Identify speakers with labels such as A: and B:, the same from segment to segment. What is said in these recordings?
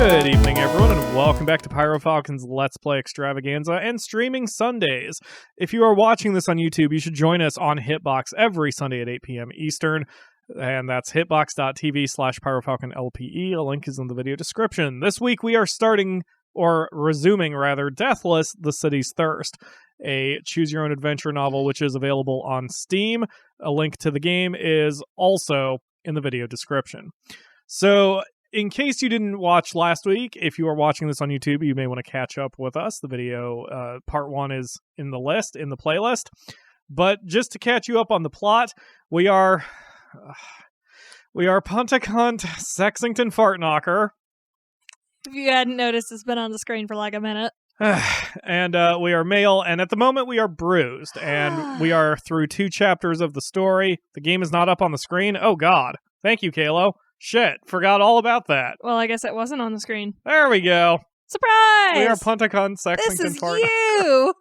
A: Good evening, everyone, and welcome back to PyroFalkon's Let's Play Extravaganza and Streaming Sundays. If you are watching this on YouTube, you should join us on Hitbox every Sunday at 8 p.m. Eastern, and that's hitbox.tv/PyroFalkonLPE. A link is in the video description. This week we are resuming, Deathless, The City's Thirst, a choose-your-own-adventure novel which is available on Steam. A link to the game is also in the video description. So, in case you didn't watch last week, if you are watching this on YouTube, you may want to catch up with us. The video, part 1 is in the playlist. But just to catch you up on the plot, we are Puntacunt Sexington Fartknocker.
B: If you hadn't noticed, it's been on the screen for like a minute.
A: And we are male, and at the moment we are bruised, and we are through 2 chapters of the story. The game is not up on the screen. Oh god. Thank you, Kalo. Shit, forgot all about that.
B: Well, I guess it wasn't on the screen.
A: There we go.
B: Surprise!
A: We are Puntacunt Sexington Fartknocker.
B: This is you!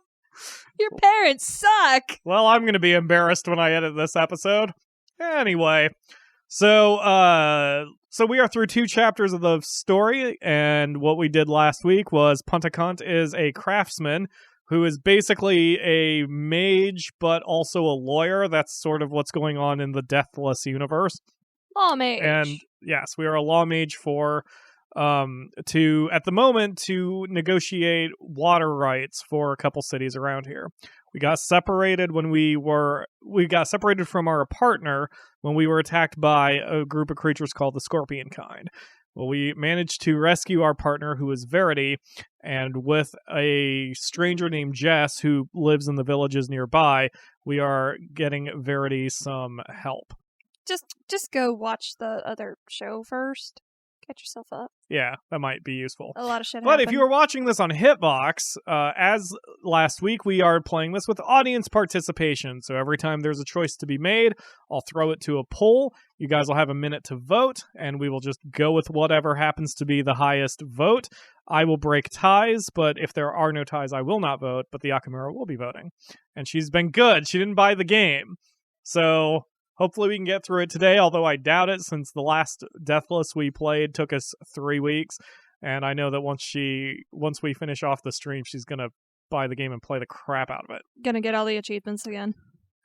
B: Your parents suck!
A: Well, I'm going to be embarrassed when I edit this episode. Anyway, so we are through 2 chapters of the story, and what we did last week was Puntacunt is a craftsman who is basically a mage, but also a lawyer. That's sort of what's going on in the Deathless universe.
B: Law mage.
A: And yes, we are a law mage for at the moment to negotiate water rights for a couple cities around here. We got separated from our partner when we were attacked by a group of creatures called the Scorpion Kind. Well, we managed to rescue our partner, who is Verity, and with a stranger named Jess, who lives in the villages nearby, we are getting Verity some help.
B: Just go watch the other show first. Catch yourself up.
A: Yeah, that might be useful.
B: A lot of shit
A: But
B: happened.
A: if you are watching this on Hitbox, as last week, we are playing this with audience participation. So every time there's a choice to be made, I'll throw it to a poll. You guys will have a minute to vote, and we will just go with whatever happens to be the highest vote. I will break ties, but if there are no ties, I will not vote, but the Akamura will be voting. And she's been good. She didn't buy the game. So hopefully we can get through it today, although I doubt it, since the last Deathless we played took us 3 weeks, and I know that once we finish off the stream, she's gonna buy the game and play the crap out of it.
B: Gonna get all the achievements again.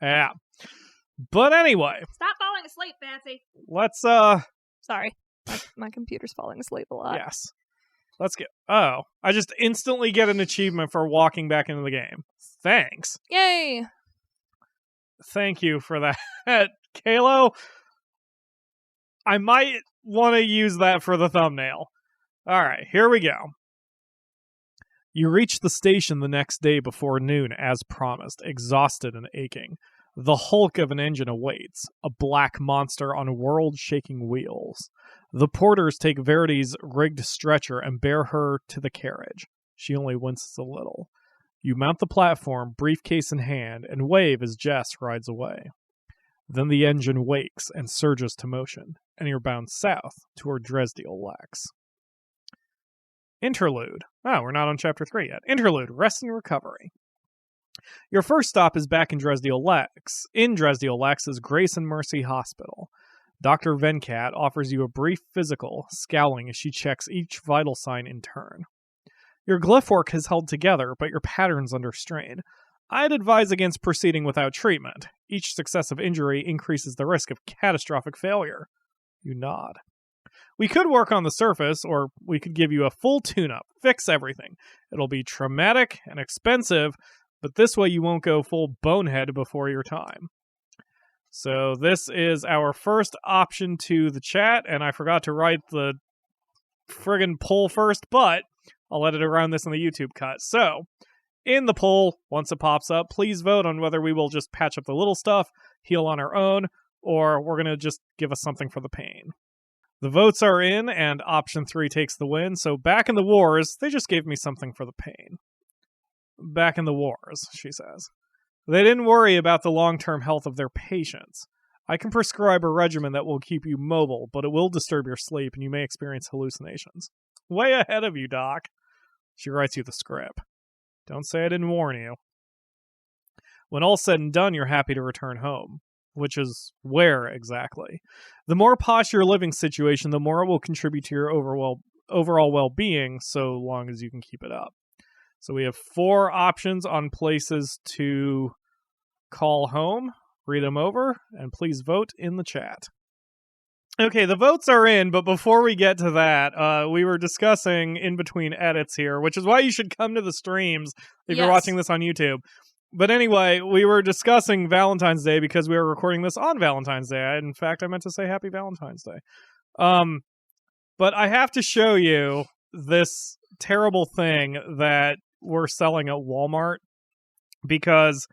A: Yeah. But anyway.
B: Stop falling asleep, Fancy!
A: Let's,
B: Sorry. My computer's falling asleep a lot.
A: Yes. Let's get... Oh. I just instantly get an achievement for walking back into the game. Thanks.
B: Yay!
A: Thank you for that, Kalo. I might want to use that for the thumbnail. Alright, here we go. You reach the station the next day before noon, as promised, exhausted and aching. The hulk of an engine awaits, a black monster on world-shaking wheels. The porters take Verity's rigged stretcher and bear her to the carriage. She only winces a little. You mount the platform, briefcase in hand, and wave as Jess rides away. Then the engine wakes and surges to motion, and you're bound south toward Dresdiel Lex. Interlude. Oh, we're not on Chapter 3 yet. Interlude, Rest and Recovery. Your first stop is back in Dresdiel Lex. In Dresdiel Lex is Grace and Mercy Hospital. Dr. Venkat offers you a brief physical, scowling as she checks each vital sign in turn. Your glyph work has held together, but your pattern's under strain. I'd advise against proceeding without treatment. Each successive injury increases the risk of catastrophic failure. You nod. We could work on the surface, or we could give you a full tune-up, fix everything. It'll be traumatic and expensive, but this way you won't go full bonehead before your time. So this is our first option to the chat, and I forgot to write the friggin' poll first, but I'll edit around this in the YouTube cut. So, in the poll, once it pops up, please vote on whether we will just patch up the little stuff, heal on our own, or we're going to just give us something for the pain. The votes are in, and option 3 takes the win. So back in the wars, they just gave me something for the pain. Back in the wars, she says. They didn't worry about the long-term health of their patients. I can prescribe a regimen that will keep you mobile, but it will disturb your sleep, and you may experience hallucinations. Way ahead of you, Doc. She writes you the script. Don't say I didn't warn you. When all's said and done, you're happy to return home. Which is where exactly? The more posh your living situation, the more it will contribute to your overall overall well-being so long as you can keep it up. So we have 4 options on places to call home. Read them over, and please vote in the chat. Okay, the votes are in, but before we get to that, we were discussing in between edits here, which is why you should come to the streams if you're watching this on YouTube. But anyway, we were discussing Valentine's Day because we were recording this on Valentine's Day. In fact, I meant to say Happy Valentine's Day. But I have to show you this terrible thing that we're selling at Walmart because,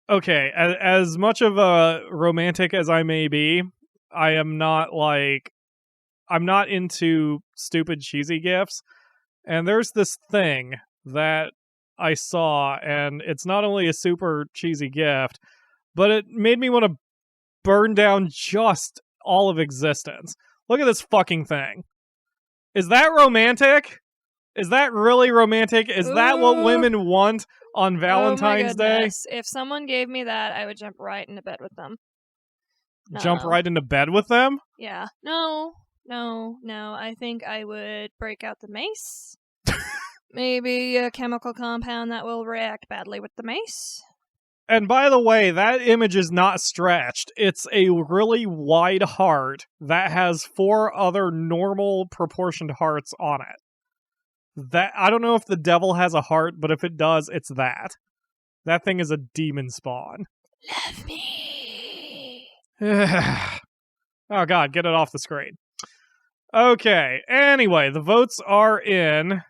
A: okay, as much of a romantic as I may be, I'm not into stupid cheesy gifts. And there's this thing that I saw, and it's not only a super cheesy gift, but it made me want to burn down just all of existence. Look at this fucking thing. Is that romantic? Is that really romantic? Is that what women want on Valentine's Day?
B: If someone gave me that, I would jump right into bed with them.
A: Jump right into bed with them?
B: Yeah. No. I think I would break out the mace. Maybe a chemical compound that will react badly with the mace.
A: And by the way, that image is not stretched. It's a really wide heart that has 4 other normal proportioned hearts on it. That I don't know if the devil has a heart, but if it does, it's that. That thing is a demon spawn.
B: Love me.
A: Oh god, get it off the screen. Okay, anyway, the votes are in.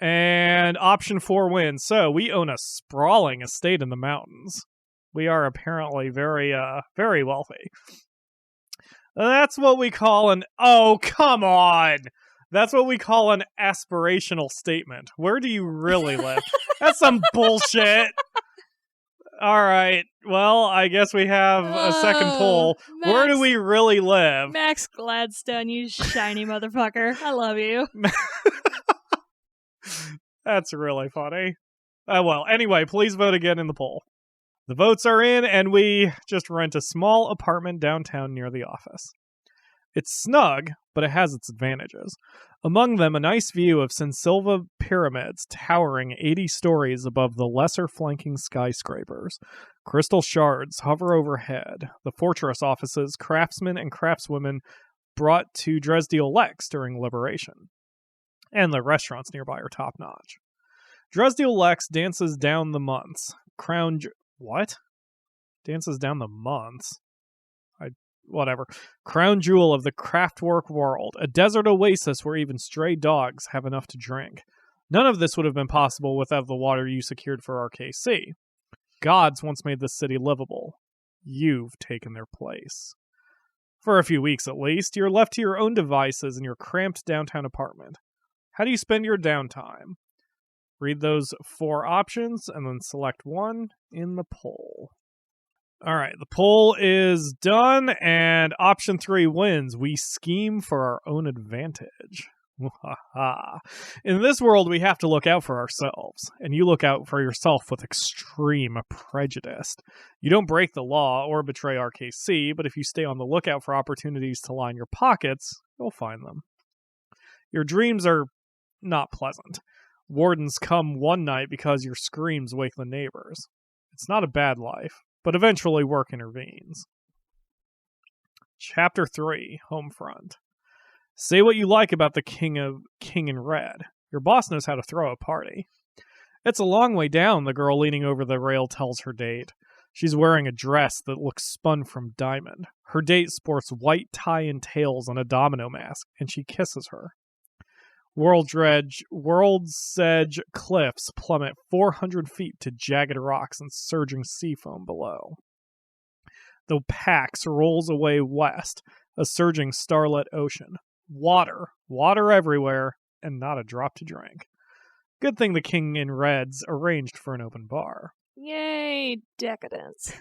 A: And option 4 wins. So we own a sprawling estate in the mountains. We are apparently very wealthy. That's what we call oh, come on. That's what we call an aspirational statement. Where do you really live? That's some bullshit. All right. Well, I guess we have a second poll.
B: Max,
A: where do we really live?
B: Max Gladstone, you shiny motherfucker. I love you.
A: That's really funny. Well, anyway, please vote again in the poll. The votes are in, and we just rent a small apartment downtown near the office. It's snug, but it has its advantages. Among them, a nice view of Sinsilva pyramids towering 80 stories above the lesser flanking skyscrapers. Crystal shards hover overhead. The fortress offices craftsmen and craftswomen brought to Dresdiel Lex during Liberation. And the restaurants nearby are top-notch. Dresdiel Lex dances down the months. What? Dances down the months? Whatever. Crown jewel of the craftwork world. A desert oasis where even stray dogs have enough to drink. None of this would have been possible without the water you secured for RKC. Gods once made this city livable. You've taken their place. For a few weeks at least, you're left to your own devices in your cramped downtown apartment. How do you spend your downtime? Read those 4 options and then select one in the poll. All right, the poll is done, and option 3 wins. We scheme for our own advantage. In this world, we have to look out for ourselves, and you look out for yourself with extreme prejudice. You don't break the law or betray RKC, but if you stay on the lookout for opportunities to line your pockets, you'll find them. Your dreams are not pleasant. Wardens come one night because your screams wake the neighbors. It's not a bad life, but eventually work intervenes. Chapter 3, Homefront. Say what you like about the King in Red. Your boss knows how to throw a party. It's a long way down, the girl leaning over the rail tells her date. She's wearing a dress that looks spun from diamond. Her date sports white tie and tails and a domino mask, and she kisses her. World's Edge cliffs plummet 400 feet to jagged rocks and surging sea foam below. The Pax rolls away west, a surging starlit ocean. Water everywhere, and not a drop to drink. Good thing the King in Red's arranged for an open bar.
B: Yay, decadence.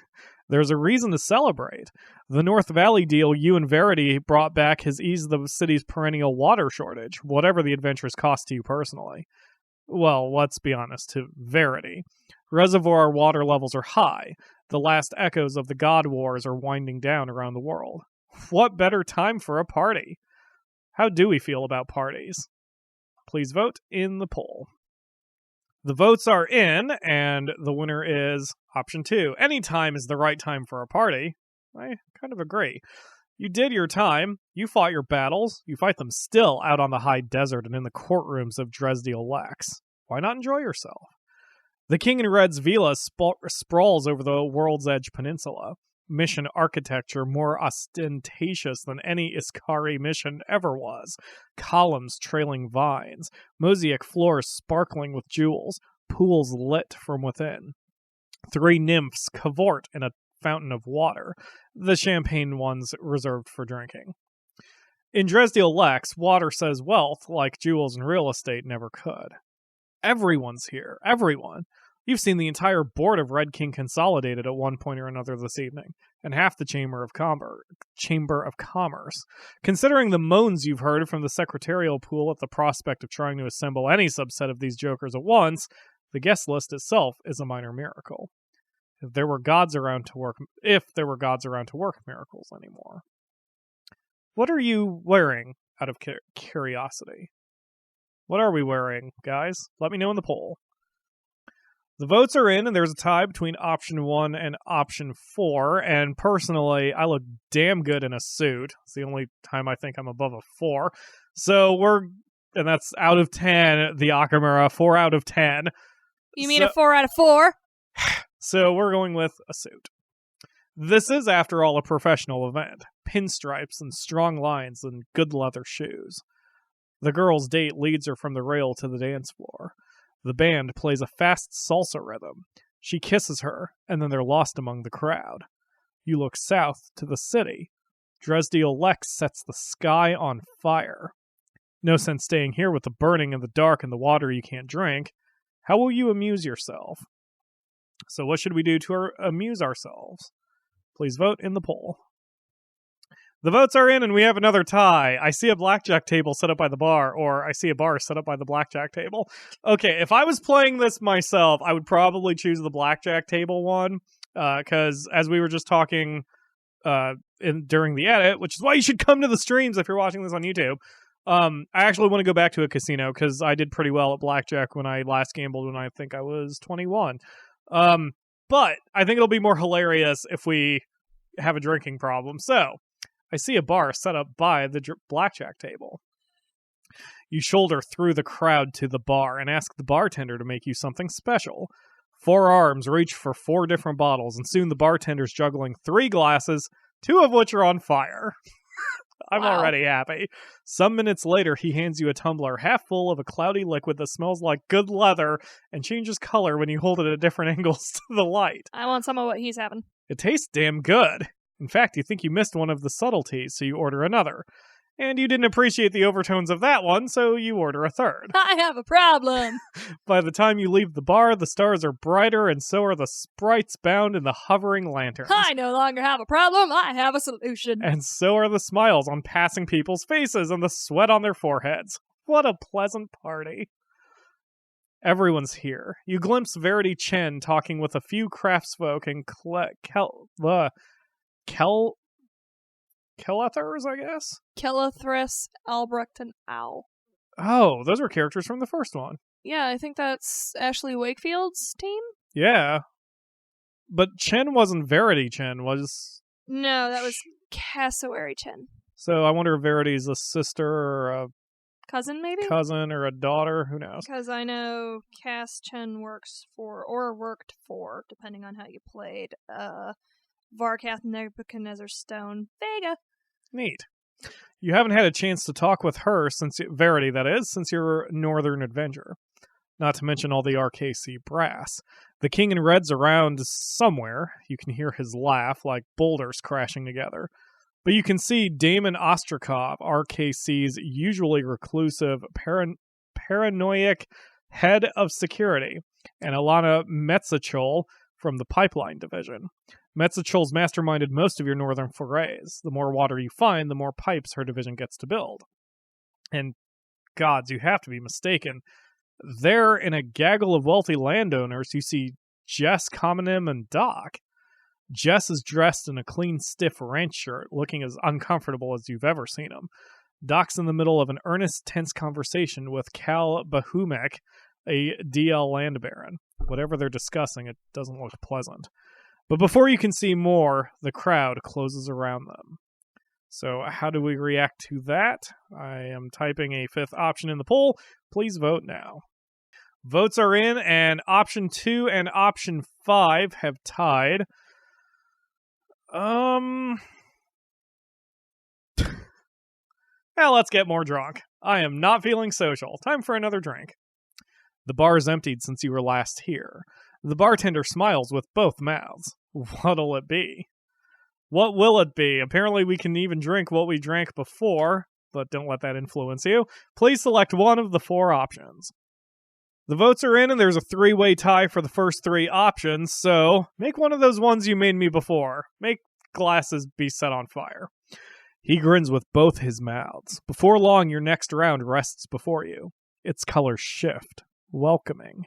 A: There's a reason to celebrate. The North Valley deal you and Verity brought back has eased the city's perennial water shortage, whatever the adventures cost to you personally. Well, let's be honest, to Verity. Reservoir water levels are high. The last echoes of the God Wars are winding down around the world. What better time for a party? How do we feel about parties? Please vote in the poll. The votes are in, and the winner is option 2. Any time is the right time for a party. I kind of agree. You did your time. You fought your battles. You fight them still out on the high desert and in the courtrooms of Dresdiel Lex. Why not enjoy yourself? The King in Red's villa sprawls over the World's Edge Peninsula. Mission architecture more ostentatious than any Iskari mission ever was. Columns trailing vines, mosaic floors sparkling with jewels, pools lit from within. 3 nymphs cavort in a fountain of water, the champagne ones reserved for drinking. In Dresdiel Lex, water says wealth like jewels and real estate never could. Everyone's here. Everyone. You've seen the entire board of Red King consolidated at one point or another this evening, and half the Chamber of Commerce. Considering the moans you've heard from the secretarial pool at the prospect of trying to assemble any subset of these jokers at once, the guest list itself is a minor miracle. If there were gods around to work miracles anymore. What are you wearing, out of curiosity? What are we wearing, guys? Let me know in the poll. The votes are in, and there's a tie between option 1 and option 4, and personally, I look damn good in a suit. It's the only time I think I'm above a 4. And that's out of 10, the Akamura, 4 out of 10.
B: You mean a 4 out of 4?
A: So we're going with a suit. This is, after all, a professional event. Pinstripes and strong lines and good leather shoes. The girl's date leads her from the rail to the dance floor. The band plays a fast salsa rhythm. She kisses her, and then they're lost among the crowd. You look south to the city. Dresdiel Lex sets the sky on fire. No sense staying here with the burning and the dark and the water you can't drink. How will you amuse yourself? So what should we do to amuse ourselves? Please vote in the poll. The votes are in, and we have another tie. I see a blackjack table set up by the bar, or I see a bar set up by the blackjack table. Okay, if I was playing this myself, I would probably choose the blackjack table one, because as we were just talking during the edit, which is why you should come to the streams if you're watching this on YouTube, I actually want to go back to a casino, because I did pretty well at blackjack when I last gambled when I think I was 21. But I think it'll be more hilarious if we have a drinking problem. So, I see a bar set up by the blackjack table. You shoulder through the crowd to the bar and ask the bartender to make you something special. 4 arms reach for 4 different bottles, and soon the bartender's juggling 3 glasses, 2 of which are on fire. I'm already happy. Some minutes later, he hands you a tumbler half full of a cloudy liquid that smells like good leather and changes color when you hold it at different angles to the light.
B: I want some of what he's having.
A: It tastes damn good. In fact, you think you missed one of the subtleties, so you order another. And you didn't appreciate the overtones of that one, so you order a third.
B: I have a problem!
A: By the time you leave the bar, the stars are brighter, and so are the sprites bound in the hovering lanterns.
B: I no longer have a problem, I have a solution.
A: And so are the smiles on passing people's faces and the sweat on their foreheads. What a pleasant party. Everyone's here. You glimpse Verity Chen talking with a few craftsfolk and Kelethers, I guess?
B: Kelethris, Albrecht, and Owl.
A: Oh, those were characters from the first one.
B: Yeah, I think that's Ashley Wakefield's team?
A: Yeah. But Chen wasn't Verity Chen, was...
B: No, that was Cassowary Chen.
A: So I wonder if Verity's a sister or a...
B: Cousin, maybe?
A: Cousin or a daughter, who knows?
B: Because I know Cass Chen worked for, depending on how you played, Varkath Nebuchadnezzar Stone Vega.
A: Neat. You haven't had a chance to talk with her, Verity, that is, since your Northern Adventure. Not to mention all the RKC brass. The King in Red's around somewhere. You can hear his laugh like boulders crashing together. But you can see Damon Ostrakov, RKC's usually reclusive, paranoid head of security, and Alana Metzachol from the Pipeline Division. Metzachol's masterminded most of your northern forays. The more water you find, the more pipes her division gets to build. And gods, you have to be mistaken. There, in a gaggle of wealthy landowners, you see Jess, Commonim, and Doc. Jess is dressed in a clean, stiff ranch shirt, looking as uncomfortable as you've ever seen him. docks in the middle of an earnest, tense conversation with Cal Bahumek, a DL land baron. Whatever they're discussing, it doesn't look pleasant. But before you can see more, the crowd closes around them. So how do we react to that? I am typing a fifth option in the poll. Please vote now. Votes are in, and option 2 and option 5 have tied. Well, let's get more drunk. I am not feeling social. Time for another drink. The bar is emptied since you were last here. The bartender smiles with both mouths. What'll it be? What will it be? Apparently we can even drink what we drank before, but don't let that influence you. Please select one of the 4 options. The votes are in, and there's a 3-way tie for the first 3 options, so make one of those ones you made me before. Make glasses be set on fire. He grins with both his mouths. Before long, your next round rests before you. Its colors shift, welcoming.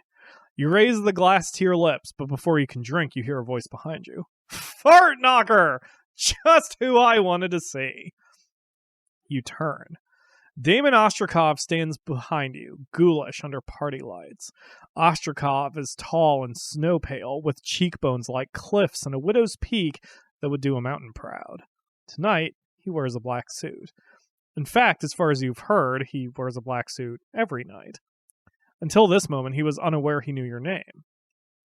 A: You raise the glass to your lips, but before you can drink, you hear a voice behind you. Fart knocker! Just who I wanted to see. You turn. Damon Ostrakov stands behind you, ghoulish under party lights. Ostrakov is tall and snow-pale, with cheekbones like cliffs and a widow's peak that would do a mountain proud. Tonight, he wears a black suit. In fact, as far as you've heard, he wears a black suit every night. Until this moment, he was unaware he knew your name.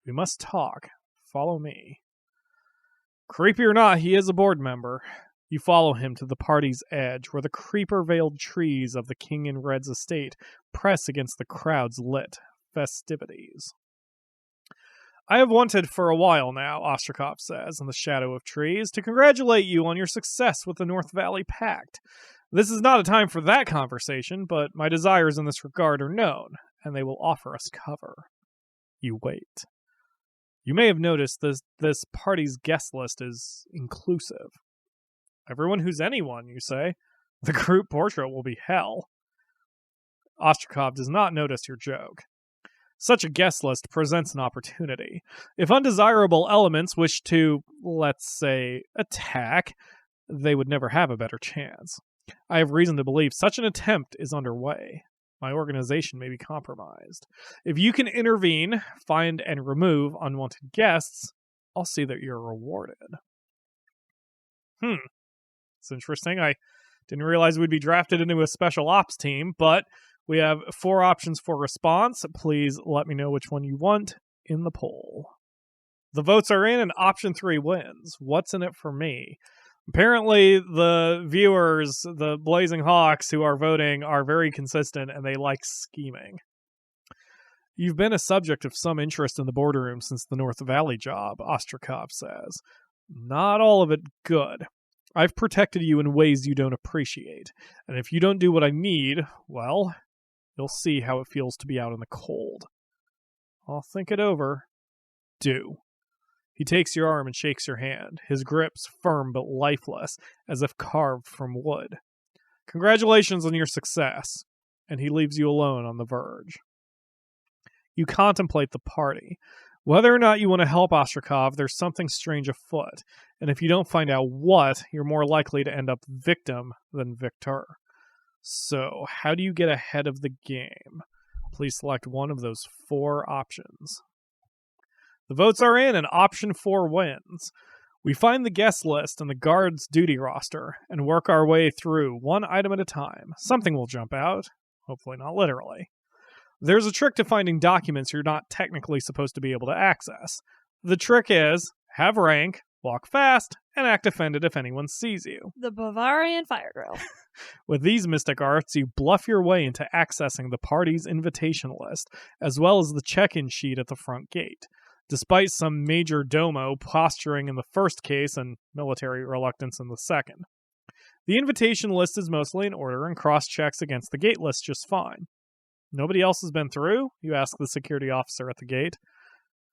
A: We must talk. Follow me. Creepy or not, he is a board member. You follow him to the party's edge, where the creeper-veiled trees of the King in Red's estate press against the crowd's lit festivities. I have wanted for a while now, Ostrakov says, in the shadow of trees, to congratulate you on your success with the North Valley Pact. This is not a time for that conversation, but my desires in this regard are known, and they will offer us cover. You wait. You may have noticed this party's guest list is inclusive. Everyone who's anyone, you say. The group portrait will be hell. Ostrakov does not notice your joke. Such a guest list presents an opportunity. If undesirable elements wish to, let's say, attack, they would never have a better chance. I have reason to believe such an attempt is underway. My organization may be compromised. If you can intervene, find and remove unwanted guests, I'll see that you're rewarded. It's interesting. I didn't realize we'd be drafted into a special ops team, but we have 4 options for response. Please let me know which one you want in the poll. The votes are in, and option 3 wins. What's in it for me? Apparently, the viewers, the Blazing Hawks who are voting, are very consistent, and they like scheming. You've been a subject of some interest in the boardroom since the North Valley job, Ostrakov says. Not all of it good. I've protected you in ways you don't appreciate, and if you don't do what I need, well, you'll see how it feels to be out in the cold. I'll think it over. Do. He takes your arm and shakes your hand, his grips firm but lifeless, as if carved from wood. Congratulations on your success, and he leaves you alone on the verge. You contemplate the party. Whether or not you want to help Ostrakov, there's something strange afoot, and if you don't find out what, you're more likely to end up victim than victor. So, how do you get ahead of the game? Please select one of those 4 options. The votes are in, and option 4 wins. We find the guest list and the guard's duty roster, and work our way through one item at a time. Something will jump out, hopefully not literally. There's a trick to finding documents you're not technically supposed to be able to access. The trick is, have rank, walk fast, and act offended if anyone sees you.
B: The Bavarian fire drill.
A: With these mystic arts, you bluff your way into accessing the party's invitation list, as well as the check-in sheet at the front gate. Despite some major domo posturing in the first case and military reluctance in the second. The invitation list is mostly in order and cross-checks against the gate list just fine. Nobody else has been through? You ask the security officer at the gate.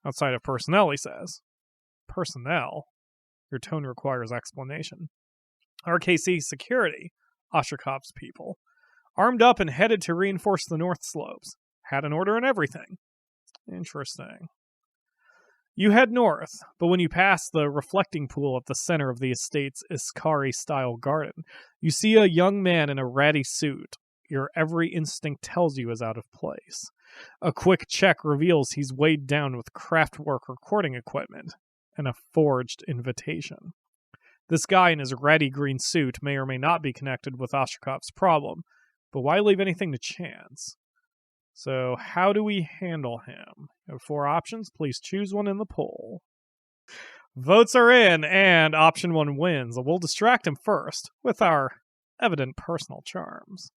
A: Outside of personnel, he says. Personnel? Your tone requires explanation. RKC security, Ostrakov's people. Armed up and headed to reinforce the north slopes. Had an order and everything. Interesting. You head north, but when you pass the reflecting pool at the center of the estate's Iskari-style garden, you see a young man in a ratty suit your every instinct tells you is out of place. A quick check reveals he's weighed down with craftwork recording equipment and a forged invitation. This guy in his ratty green suit may or may not be connected with Ostrakov's problem, but why leave anything to chance? So, how do we handle him? You have 4 options. Please choose one in the poll. Votes are in, and option 1 wins. We'll distract him first with our evident personal charms.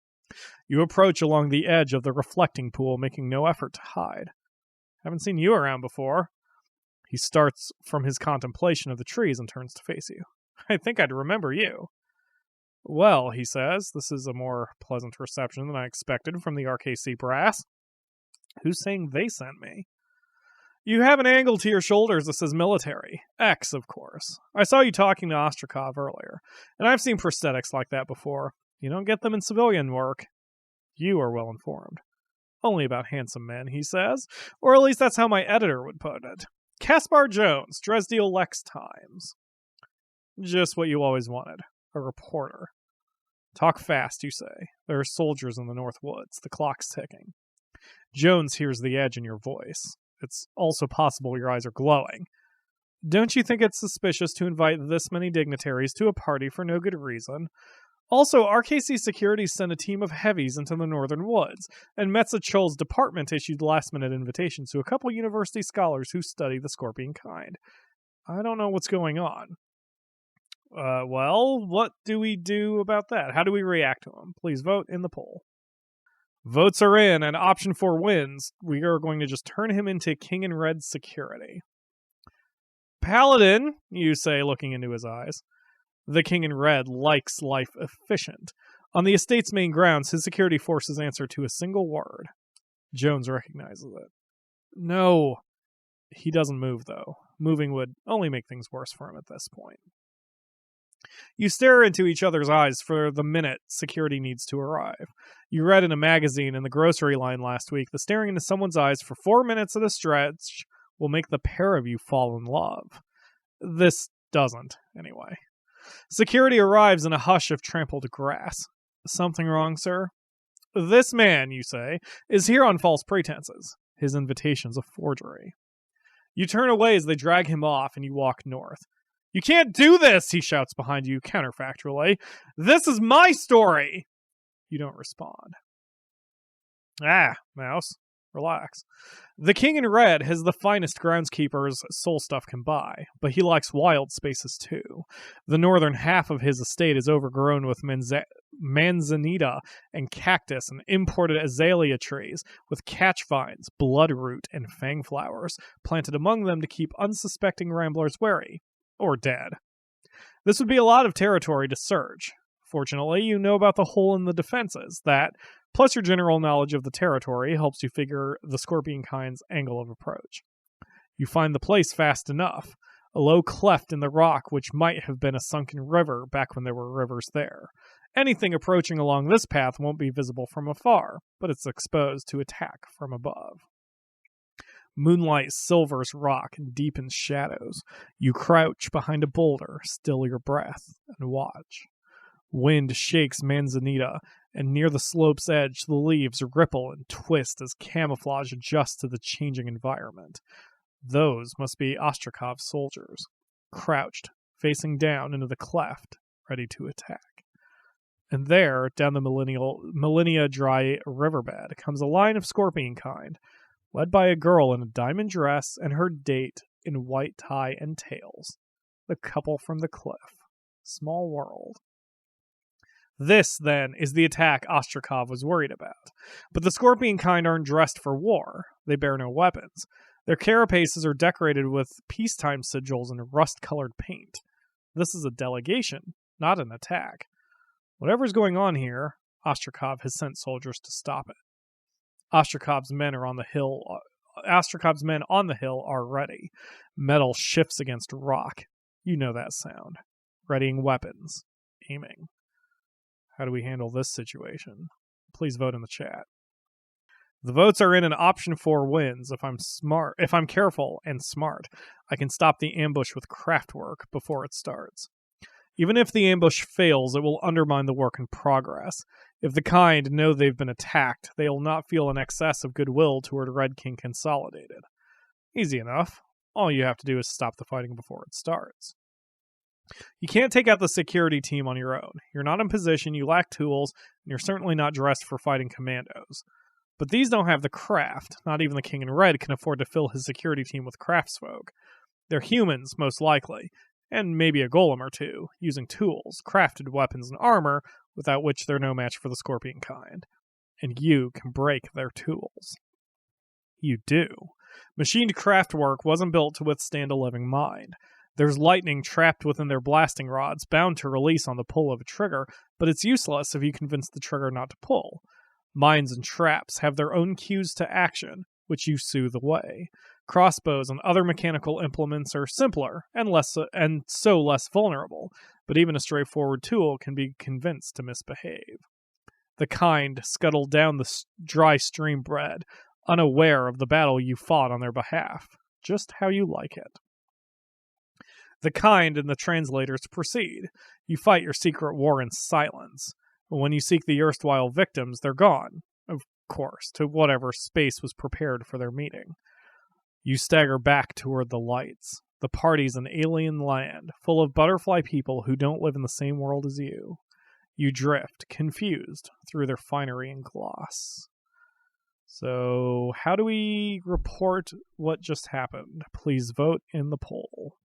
A: You approach along the edge of the reflecting pool, making no effort to hide. Haven't seen you around before. He starts from his contemplation of the trees and turns to face you. I think I'd remember you. Well, he says, this is a more pleasant reception than I expected from the RKC brass. Who's saying they sent me? You have an angle to your shoulders that says military. X, of course. I saw you talking to Ostrakov earlier, and I've seen prosthetics like that before. You don't get them in civilian work. You are well informed. Only about handsome men, he says, or at least that's how my editor would put it. Caspar Jones, Dresdiel Lex Times. Just what you always wanted. A reporter. Talk fast, you say. There are soldiers in the North Woods. The clock's ticking. Jones hears the edge in your voice. It's also possible your eyes are glowing. Don't you think it's suspicious to invite this many dignitaries to a party for no good reason? Also, RKC Security sent a team of heavies into the Northern Woods, and Metza Chol's department issued last-minute invitations to a couple university scholars who study the scorpion kind. I don't know what's going on. Well, what do we do about that? How do we react to them? Please vote in the poll. Votes are in, and option 4 wins. We are going to just turn him into King in Red security. Paladin, you say, looking into his eyes. The King in Red likes life efficient. On the estate's main grounds, his security forces answer to a single word. Jones recognizes it. No. He doesn't move, though. Moving would only make things worse for him at this point. You stare into each other's eyes for the minute security needs to arrive. You read in a magazine in the grocery line last week that staring into someone's eyes for 4 minutes at a stretch will make the pair of you fall in love. This doesn't, anyway. Security arrives in a hush of trampled grass. Something wrong, sir? This man, you say, is here on false pretenses. His invitation's a forgery. You turn away as they drag him off and you walk north. You can't do this, he shouts behind you counterfactually. This is my story! You don't respond. Mouse. Relax. The King in Red has the finest groundskeeper's soul stuff can buy, but he likes wild spaces too. The northern half of his estate is overgrown with manzanita and cactus and imported azalea trees, with catch vines, bloodroot, and fangflowers planted among them to keep unsuspecting ramblers wary. Or dead. This would be a lot of territory to search. Fortunately, you know about the hole in the defenses. That, plus your general knowledge of the territory, helps you figure the scorpion kind's angle of approach. You find the place fast enough. A low cleft in the rock which might have been a sunken river back when there were rivers there. Anything approaching along this path won't be visible from afar, but it's exposed to attack from above. Moonlight silvers rock and deepens shadows. You crouch behind a boulder, still your breath, and watch. Wind shakes manzanita, and near the slope's edge the leaves ripple and twist as camouflage adjusts to the changing environment. Those must be Ostrakov's soldiers, crouched, facing down into the cleft, ready to attack. And there, down the millennia dry riverbed, comes a line of scorpion kind, led by a girl in a diamond dress and her date in white tie and tails. The couple from the cliff. Small world. This, then, is the attack Ostrakov was worried about. But the scorpion kind aren't dressed for war. They bear no weapons. Their carapaces are decorated with peacetime sigils and rust-colored paint. This is a delegation, not an attack. Whatever's going on here, Ostrakov has sent soldiers to stop it. Ostrakov's men on the hill are ready. Metal shifts against rock. You know that sound. Readying weapons. Aiming. How do we handle this situation? Please vote in the chat. The votes are in, and option 4 wins. If I'm careful and smart, I can stop the ambush with craft work before it starts. Even if the ambush fails, it will undermine the work in progress. If the kind know they've been attacked, they will not feel an excess of goodwill toward Red King Consolidated. Easy enough. All you have to do is stop the fighting before it starts. You can't take out the security team on your own. You're not in position, you lack tools, and you're certainly not dressed for fighting commandos. But these don't have the craft. Not even the King in Red can afford to fill his security team with craftsfolk. They're humans, most likely, and maybe a golem or two, using tools, crafted weapons, and armor, without which they're no match for the scorpion kind. And you can break their tools. You do. Machined craftwork wasn't built to withstand a living mind. There's lightning trapped within their blasting rods, bound to release on the pull of a trigger, but it's useless if you convince the trigger not to pull. Mines and traps have their own cues to action, which you soothe away. Crossbows and other mechanical implements are simpler and so less vulnerable, but even a straightforward tool can be convinced to misbehave. The kind scuttle down the dry stream bed, unaware of the battle you fought on their behalf, just how you like it. The kind and the translators proceed. You fight your secret war in silence. But when you seek the erstwhile victims, they're gone, of course, to whatever space was prepared for their meeting. You stagger back toward the lights. The party's an alien land, full of butterfly people who don't live in the same world as you. You drift, confused, through their finery and gloss. So, how do we report what just happened? Please vote in the poll.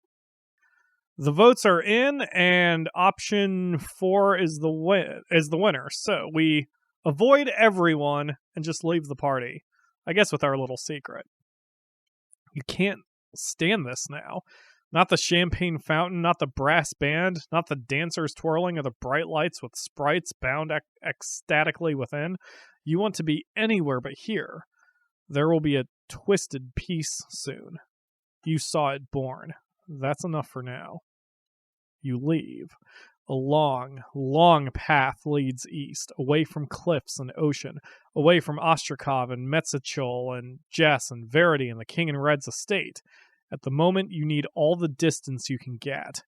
A: The votes are in, and option 4 is the winner. So we avoid everyone and just leave the party. I guess with our little secret. You can't stand this now. Not the champagne fountain, not the brass band, not the dancers twirling or the bright lights with sprites bound ecstatically within. You want to be anywhere but here. There will be a twisted peace soon. You saw it born. That's enough for now. You leave. A long, long path leads east, away from cliffs and ocean, away from Ostrakov and Metzachol and Jess and Verity and the King in Red's estate. At the moment, you need all the distance you can get.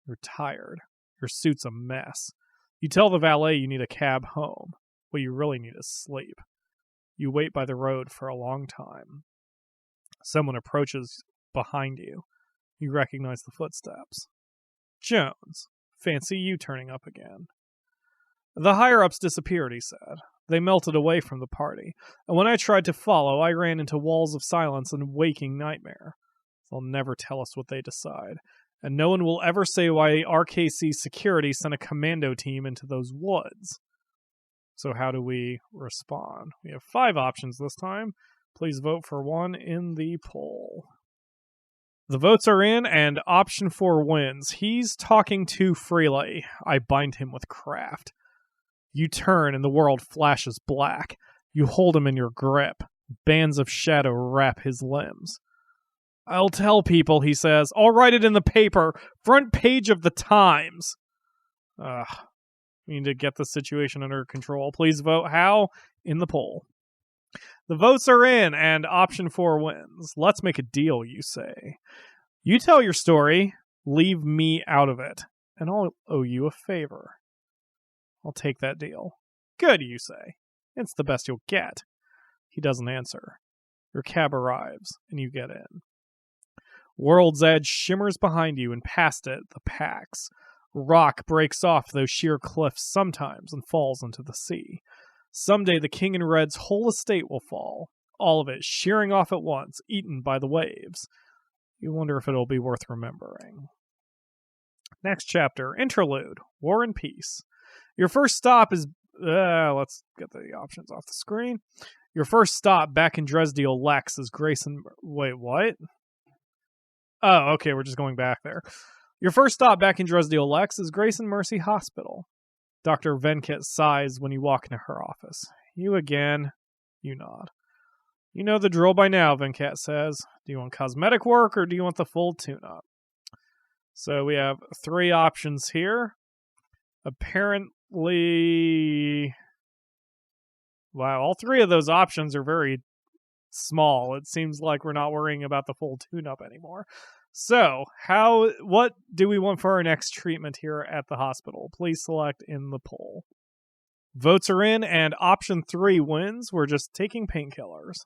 A: You're tired. Your suit's a mess. You tell the valet you need a cab home. What you really need is sleep. You wait by the road for a long time. Someone approaches behind you. You recognize the footsteps. Jones. Fancy you turning up again. The higher-ups disappeared, he said. They melted away from the party, and when I tried to follow, I ran into walls of silence and waking nightmare. They'll never tell us what they decide, and no one will ever say why RKC security sent a commando team into those woods. So how do we respond? We have 5 options this time. Please vote for one in the poll. The votes are in, and option 4 wins. He's talking too freely. I bind him with craft. You turn, and the world flashes black. You hold him in your grip. Bands of shadow wrap his limbs. I'll tell people, he says. I'll write it in the paper. Front page of the Times. We need to get the situation under control. Please vote how? In the poll. The votes are in, and option 4 wins. Let's make a deal, you say. You tell your story, leave me out of it, and I'll owe you a favor. I'll take that deal. Good, you say. It's the best you'll get. He doesn't answer. Your cab arrives, and you get in. World's Edge shimmers behind you, and past it, the packs. Rock breaks off those sheer cliffs sometimes and falls into the sea. Someday the King in Red's whole estate will fall, all of it shearing off at once, eaten by the waves. You wonder if it'll be worth remembering. Next chapter, Interlude, War and Peace. Your first stop is... let's get the options off the screen. Your first stop back in Dresdiel Lex is Grayson... Wait, what? Oh, okay, we're just going back there. Your first stop back in Dresdiel Lex is Grace and Mercy Hospital. Dr. Venkat sighs when you walk into her office. You again. You nod. You know the drill by now, Venkat says. Do you want cosmetic work or do you want the full tune-up? So we have 3 options here. Apparently... Wow, all three of those options are very small. It seems like we're not worrying about the full tune-up anymore. So, what do we want for our next treatment here at the hospital? Please select in the poll. Votes are in, and option 3 wins. We're just taking painkillers.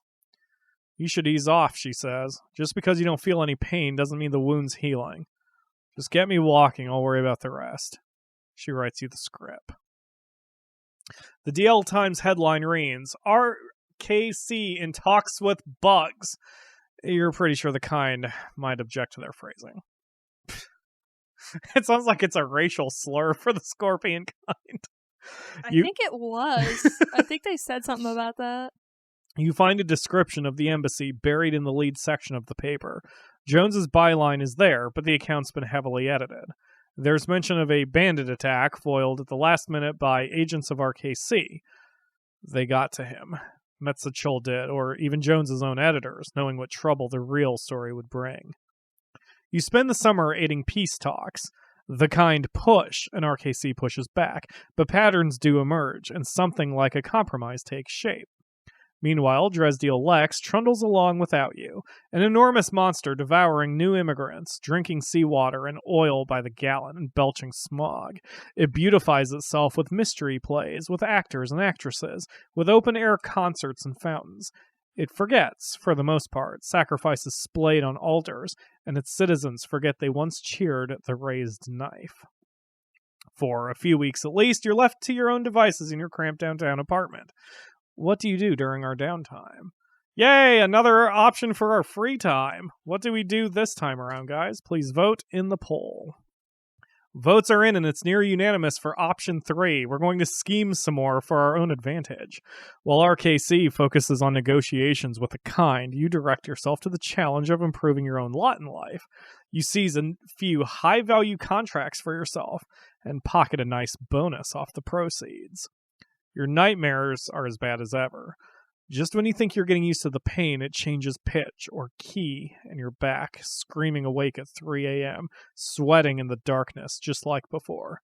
A: You should ease off, she says. Just because you don't feel any pain doesn't mean the wound's healing. Just get me walking, I'll worry about the rest. She writes you the script. The DL Times headline reads, RKC in talks with bugs. You're pretty sure the kind might object to their phrasing. It sounds like it's a racial slur for the scorpion kind.
B: I think it was. I think they said something about that.
A: You find a description of the embassy buried in the lead section of the paper. Jones's byline is there, but the account's been heavily edited. There's mention of a bandit attack foiled at the last minute by agents of RKC. They got to him. Metzachol did, or even Jones's own editors, knowing what trouble the real story would bring. You spend the summer aiding peace talks. The kind push, and RKC pushes back, but patterns do emerge, and something like a compromise takes shape. Meanwhile, Dresdiel Lex trundles along without you, an enormous monster devouring new immigrants, drinking seawater and oil by the gallon and belching smog. It beautifies itself with mystery plays, with actors and actresses, with open-air concerts and fountains. It forgets, for the most part, sacrifices splayed on altars, and its citizens forget they once cheered the raised knife. For a few weeks at least, you're left to your own devices in your cramped downtown apartment. What do you do during our downtime? Yay, another option for our free time. What do we do this time around, guys? Please vote in the poll. Votes are in, and it's near unanimous for option 3. We're going to scheme some more for our own advantage. While RKC focuses on negotiations with the kind, you direct yourself to the challenge of improving your own lot in life. You seize a few high-value contracts for yourself and pocket a nice bonus off the proceeds. Your nightmares are as bad as ever. Just when you think you're getting used to the pain, it changes pitch or key, and you're back, screaming awake at 3 a.m., sweating in the darkness, just like before.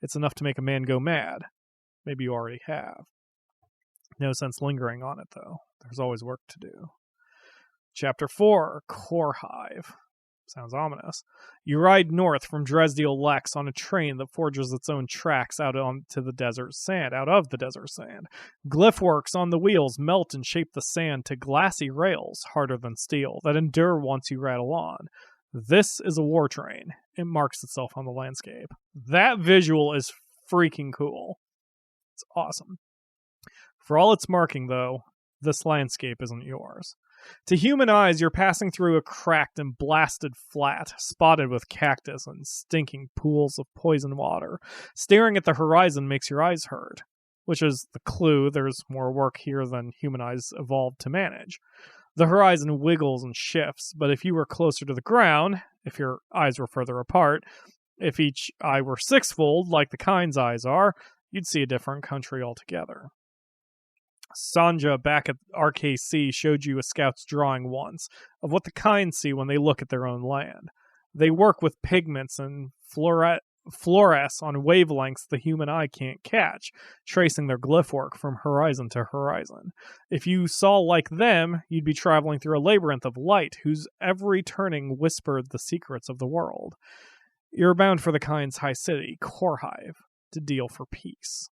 A: It's enough to make a man go mad. Maybe you already have. No sense lingering on it, though. There's always work to do. Chapter 4, Core Hive. Sounds ominous. You ride north from Dresdiel Lex on a train that forges its own tracks out of the desert sand. Glyph works on the wheels melt and shape the sand to glassy rails, harder than steel, that endure once you rattle on. This is a war train. It marks itself on the landscape. That visual is freaking cool. It's awesome. For all its marking, though, this landscape isn't yours. To human eyes, you're passing through a cracked and blasted flat, spotted with cactus and stinking pools of poison water. Staring at the horizon makes your eyes hurt, which is the clue there's more work here than human eyes evolved to manage. The horizon wiggles and shifts, but if you were closer to the ground, if your eyes were further apart, if each eye were sixfold, like the kind's eyes are, you'd see a different country altogether. Sanja back at RKC showed you a scout's drawing once of what the kind see when they look at their own land. They work with pigments and fluoresce on wavelengths the human eye can't catch, tracing their glyph work from horizon to horizon. If you saw like them, you'd be traveling through a labyrinth of light whose every turning whispered the secrets of the world. You're bound for the kind's high city, Core Hive, to deal for peace.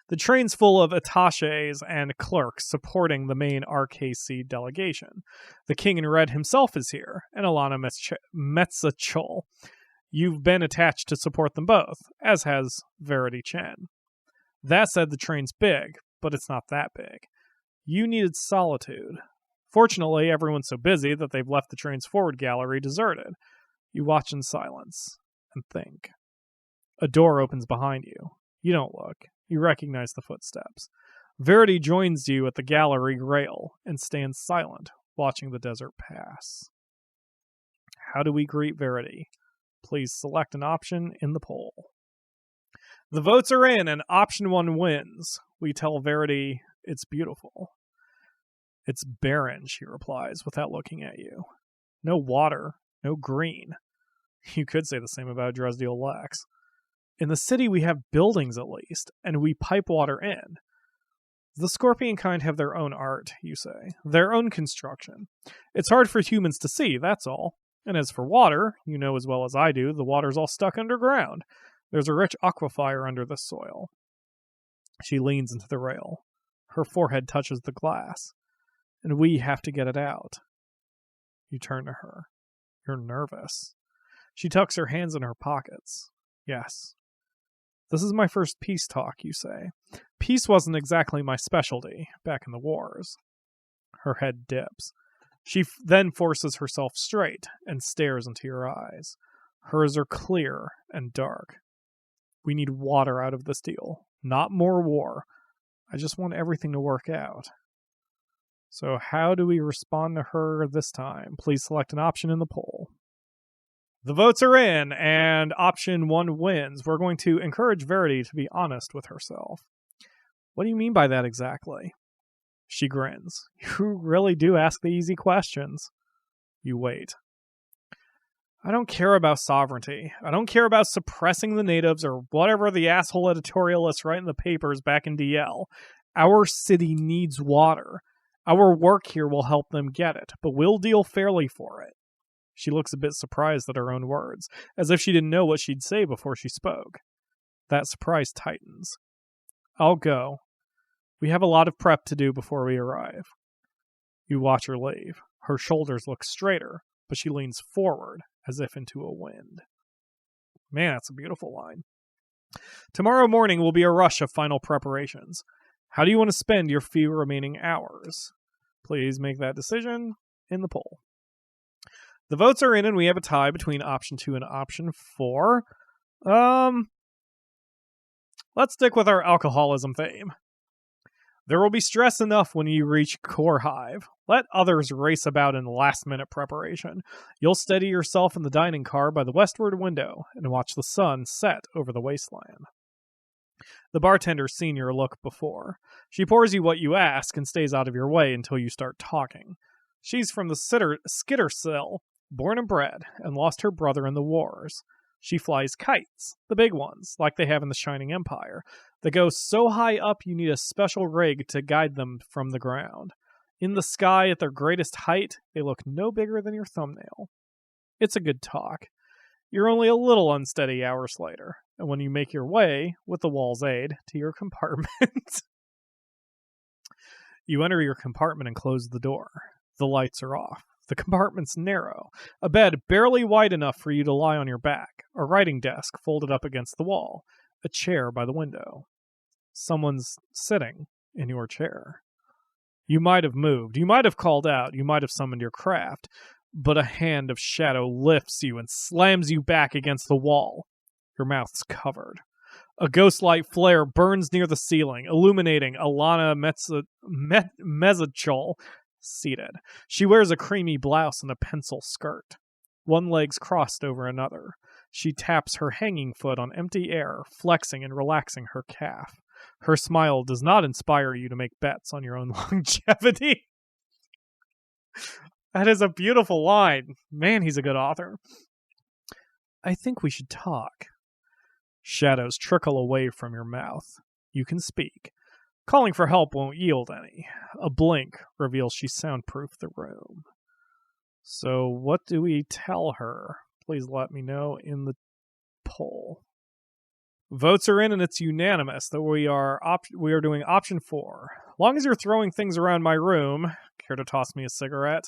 A: The train's full of attaches and clerks supporting the main RKC delegation. The King in Red himself is here, and Alana Metzachol. You've been attached to support them both, as has Verity Chen. That said, the train's big, but it's not that big. You needed solitude. Fortunately, everyone's so busy that they've left the train's forward gallery deserted. You watch in silence and think. A door opens behind you. You don't look. You recognize the footsteps. Verity joins you at the gallery rail and stands silent, watching the desert pass. How do we greet Verity? Please select an option in the poll. The votes are in, and option 1 wins. We tell Verity it's beautiful. It's barren, she replies, without looking at you. No water, no green. You could say the same about Dresdiel Lex. In the city, we have buildings at least, and we pipe water in. The scorpion kind have their own art, you say, their own construction. It's hard for humans to see, that's all. And as for water, you know as well as I do, the water's all stuck underground. There's a rich aquifer under the soil. She leans into the rail. Her forehead touches the glass. And we have to get it out. You turn to her. You're nervous. She tucks her hands in her pockets. Yes. This is my first peace talk, you say. Peace wasn't exactly my specialty back in the wars. Her head dips. She then forces herself straight and stares into your eyes. Hers are clear and dark. We need water out of this deal, not more war. I just want everything to work out. So how do we respond to her this time? Please select an option in the poll. The votes are in, and option 1 wins. We're going to encourage Verity to be honest with herself. What do you mean by that exactly? She grins. You really do ask the easy questions. You wait. I don't care about sovereignty. I don't care about suppressing the natives or whatever the asshole editorialists write in the papers back in DL. Our city needs water. Our work here will help them get it, but we'll deal fairly for it. She looks a bit surprised at her own words, as if she didn't know what she'd say before she spoke. That surprise tightens. I'll go. We have a lot of prep to do before we arrive. You watch her leave. Her shoulders look straighter, but she leans forward, as if into a wind. Man, that's a beautiful line. Tomorrow morning will be a rush of final preparations. How do you want to spend your few remaining hours? Please make that decision in the poll. The votes are in, and we have a tie between option 2 and option 4. Let's stick with our alcoholism theme. There will be stress enough when you reach Core Hive. Let others race about in last-minute preparation. You'll steady yourself in the dining car by the westward window and watch the sun set over the wasteland. The bartender's seen your look before. She pours you what you ask and stays out of your way until you start talking. She's from the Skittersill, born and bred, and lost her brother in the wars. She flies kites, the big ones, like they have in the Shining Empire, that go so high up you need a special rig to guide them from the ground. In the sky at their greatest height, they look no bigger than your thumbnail. It's a good talk. You're only a little unsteady hours later, and when you make your way, with the wall's aid, to your compartment. You enter your compartment and close the door. The lights are off. The compartment's narrow. A bed barely wide enough for you to lie on your back. A writing desk folded up against the wall. A chair by the window. Someone's sitting in your chair. You might have moved. You might have called out. You might have summoned your craft. But a hand of shadow lifts you and slams you back against the wall. Your mouth's covered. A ghostlight flare burns near the ceiling, illuminating Alana Mezachol seated. She wears a creamy blouse and a pencil skirt. One leg's crossed over another. She taps her hanging foot on empty air, flexing and relaxing her calf. Her smile does not inspire you to make bets on your own longevity. That is a beautiful line. Man, he's a good author. I think we should talk. Shadows trickle away from your mouth. You can speak. Calling for help won't yield any. A blink reveals she soundproofed the room. So what do we tell her? Please let me know in the poll. Votes are in and it's unanimous that we are doing option 4. Long as you're throwing things around my room, care to toss me a cigarette?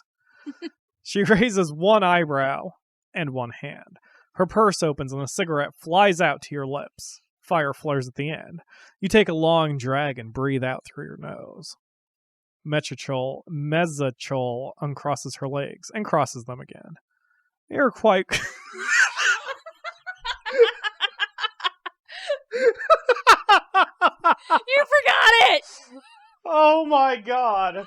A: She raises one eyebrow and one hand. Her purse opens and a cigarette flies out to your lips. Fire flares at the end. You take a long drag and breathe out through your nose. Mezachol uncrosses her legs and crosses them again. You're quite...
B: You forgot it!
A: Oh my god.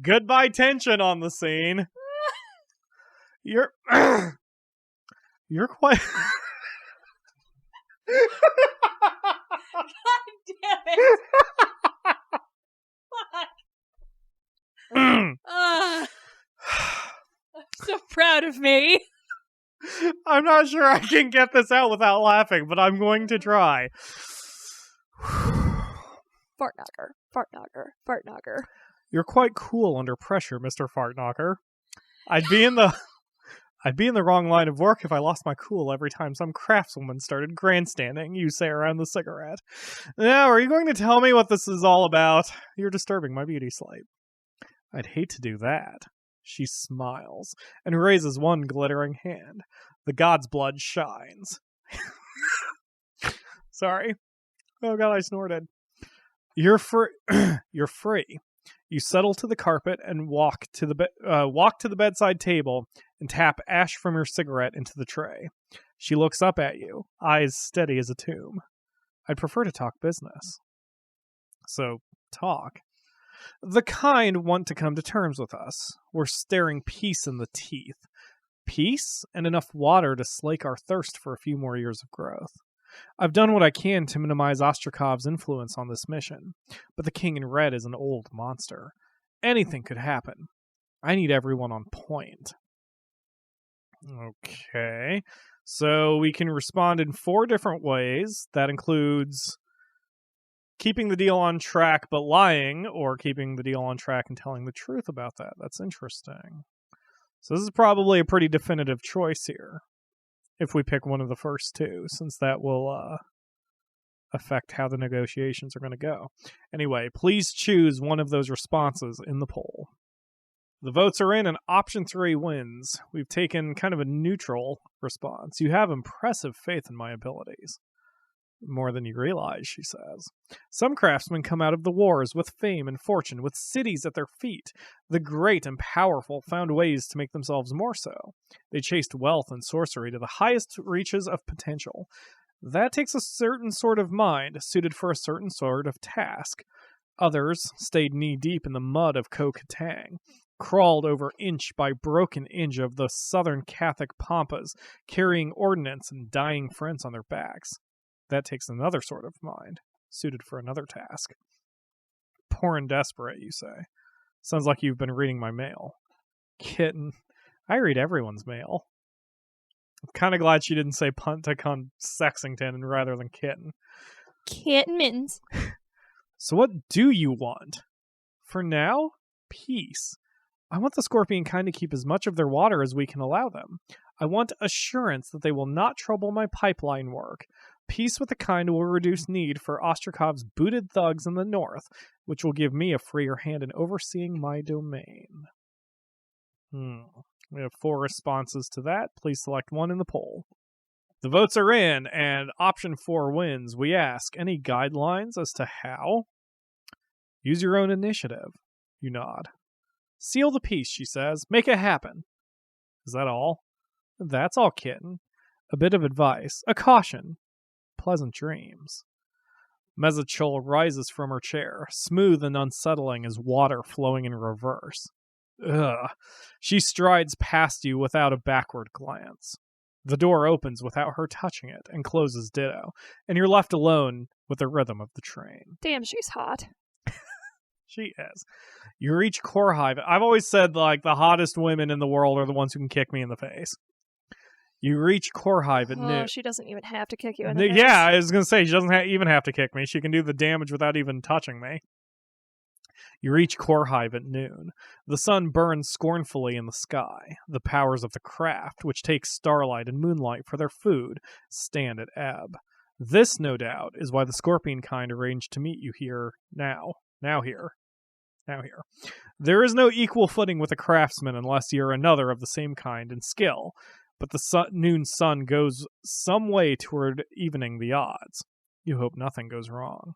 A: Goodbye tension on the scene. You're quite...
B: God damn it! Fuck. I'm so proud of me.
A: I'm not sure I can get this out without laughing, but I'm going to try.
B: Fartknocker, fartknocker, fartknocker.
A: You're quite cool under pressure, Mr. Fartknocker. I'd be in the wrong line of work if I lost my cool every time some craftswoman started grandstanding, you say around the cigarette. Now, are you going to tell me what this is all about? You're disturbing my beauty sleep. I'd hate to do that. She smiles and raises one glittering hand. The god's blood shines. Sorry. Oh god, I snorted. You're free. You're free. You settle to the carpet and walk to the bedside table and tap ash from your cigarette into the tray. She looks up at you, eyes steady as a tomb. I'd prefer to talk business. So, talk. The kind want to come to terms with us. We're staring peace in the teeth. Peace and enough water to slake our thirst for a few more years of growth. I've done what I can to minimize Ostrakov's influence on this mission, but the King in Red is an old monster. Anything could happen. I need everyone on point. Okay. So we can respond in 4 different ways. That includes keeping the deal on track but lying, or keeping the deal on track and telling the truth about that. That's interesting. So this is probably a pretty definitive choice here, if we pick one of the first 2, since that will affect how the negotiations are going to go. Anyway, please choose one of those responses in the poll. The votes are in and option 3 wins. We've taken kind of a neutral response. You have impressive faith in my abilities. More than you realize, she says. Some craftsmen come out of the wars with fame and fortune, with cities at their feet. The great and powerful found ways to make themselves more so. They chased wealth and sorcery to the highest reaches of potential. That takes a certain sort of mind, suited for a certain sort of task. Others stayed knee-deep in the mud of Ko-Katang, crawled over inch by broken inch of the southern Catholic pampas, carrying ordnance and dying friends on their backs. That takes another sort of mind, suited for another task. Poor and desperate, you say. Sounds like you've been reading my mail. Kitten. I read everyone's mail. I'm kind of glad she didn't say punt to con Sexington rather than kitten.
B: Kitten mittens.
A: So what do you want? For now, peace. I want the scorpion kind to keep as much of their water as we can allow them. I want assurance that they will not trouble my pipeline work. Peace with the kind will reduce need for Ostrakov's booted thugs in the north, which will give me a freer hand in overseeing my domain. We have 4 responses to that. Please select one in the poll. The votes are in, and option 4 wins. We ask, any guidelines as to how? Use your own initiative. You nod. Seal the peace, she says. Make it happen. Is that all? That's all, kitten. A bit of advice. A caution. Pleasant dreams. Mezachol rises from her chair, smooth and unsettling as water flowing in reverse. Ugh. She strides past you without a backward glance. The door opens without her touching it and closes ditto, and you're left alone with the rhythm of the train.
B: Damn, she's hot.
A: She is. You reach Core Hive. I've always said, like, the hottest women in the world are the ones who can kick me in the face. You reach Core Hive at noon.
B: She doesn't even have to kick you in the face.
A: Yeah, I was going to say, she doesn't even have to kick me. She can do the damage without even touching me. You reach Core Hive at noon. The sun burns scornfully in the sky. The powers of the craft, which take starlight and moonlight for their food, stand at ebb. This, no doubt, is why the scorpion kind arranged to meet you here now. Now here. There is no equal footing with a craftsman unless you're another of the same kind and skill, but the noon sun goes some way toward evening the odds. You hope nothing goes wrong.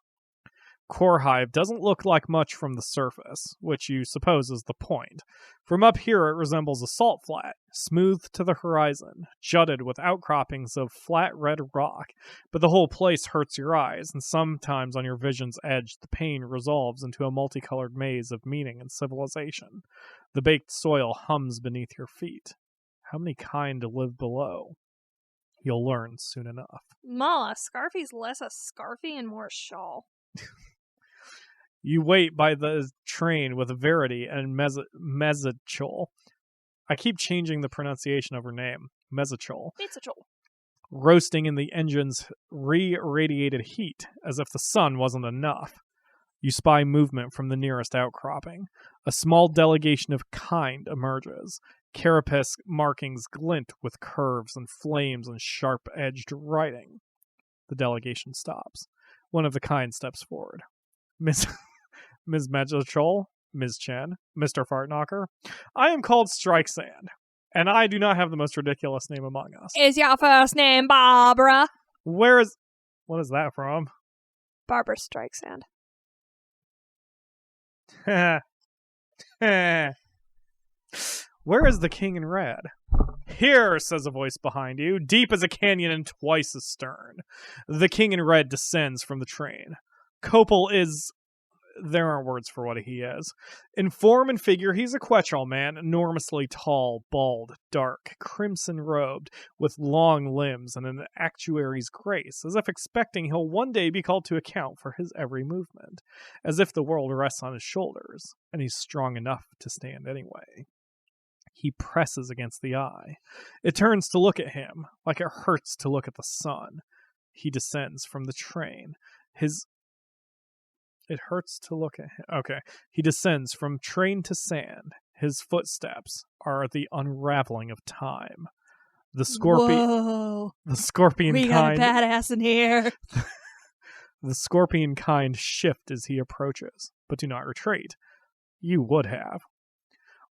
A: Core Hive doesn't look like much from the surface, which you suppose is the point. From up here it resembles a salt flat, smooth to the horizon, jutted with outcroppings of flat red rock, but the whole place hurts your eyes, and sometimes on your vision's edge the pain resolves into a multicolored maze of meaning and civilization. The baked soil hums beneath your feet. How many kind live below? You'll learn soon enough.
B: Ma, Scarfy's less a Scarfy and more a shawl.
A: You wait by the train with Verity and Mezachol. I keep changing the pronunciation of her name. Mezachol. Roasting in the engine's re-irradiated heat, as if the sun wasn't enough. You spy movement from the nearest outcropping. A small delegation of kind emerges. Carapace markings glint with curves and flames and sharp-edged writing. The delegation stops. One of the kind steps forward. Ms. Mejochol, Ms. Chen, Mr. Fartknocker, I am called Strikesand, and I do not have the most ridiculous name among us.
B: Is your first name Barbara?
A: What is that from?
B: Barbara Strikesand.
A: Where is the king in red? Here, says a voice behind you, deep as a canyon and twice as stern. The king in red descends from the train. Copal is... There aren't words for what he is. In form and figure, he's a Quechol man, enormously tall, bald, dark, crimson-robed, with long limbs and an actuary's grace, as if expecting he'll one day be called to account for his every movement, as if the world rests on his shoulders, and he's strong enough to stand anyway. He presses against the eye. It turns to look at him, like it hurts to look at the sun. He descends from the train. It hurts to look at him. Okay. He descends from train to sand. His footsteps are the unraveling of time. The scorpion
B: We
A: kind.
B: got a badass in here.
A: The scorpion kind shift as he approaches, but do not retreat. You would have.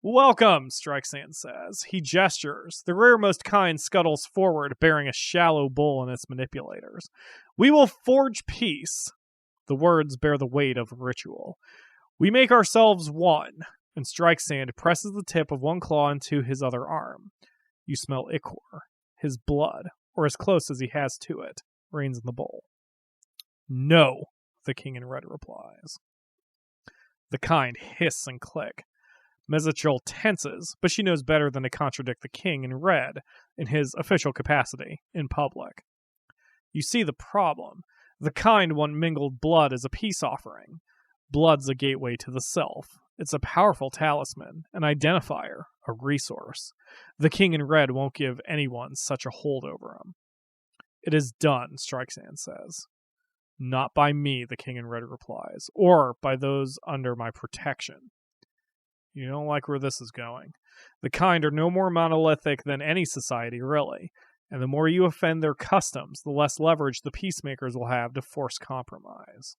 A: Welcome, Strikesand says. He gestures. The rearmost kind scuttles forward, bearing a shallow bowl and its manipulators. We will forge peace. The words bear the weight of ritual. We make ourselves one, and Strikesand presses the tip of one claw into his other arm. You smell ichor. His blood, or as close as he has to it, rains in the bowl. No, the king in red replies. The kind hiss and click. Mezochol tenses, but she knows better than to contradict the king in red in his official capacity in public. You see the problem. The kind want mingled blood as a peace offering. Blood's a gateway to the self. It's a powerful talisman, an identifier, a resource. The king in red won't give anyone such a hold over him. It is done, Strikesand says. Not by me, the king in red replies, or by those under my protection. You don't like where this is going. The kind are no more monolithic than any society, really. And the more you offend their customs, the less leverage the peacemakers will have to force compromise.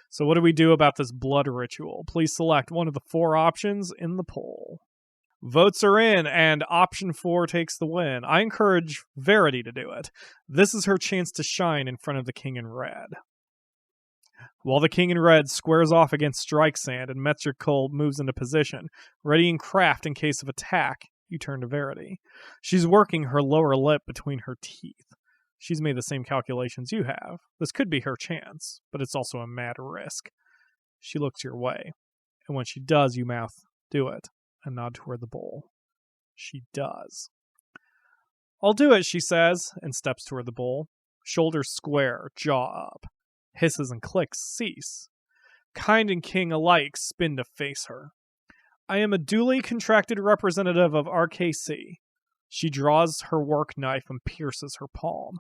A: So what do we do about this blood ritual? Please select one of the 4 options in the poll. Votes are in, and option 4 takes the win. I encourage Verity to do it. This is her chance to shine in front of the king in red. While the king in red squares off against Strikesand and Metzgerkold moves into position, readying craft in case of attack, you turn to Verity. She's working her lower lip between her teeth. She's made the same calculations you have. This could be her chance, but it's also a mad risk. She looks your way, and when she does, you mouth, "Do it," and nod toward the bowl. She does. "I'll do it," she says, and steps toward the bowl. Shoulders square, jaw up. Hisses and clicks cease. Kind and king alike spin to face her. I am a duly contracted representative of RKC. She draws her work knife and pierces her palm.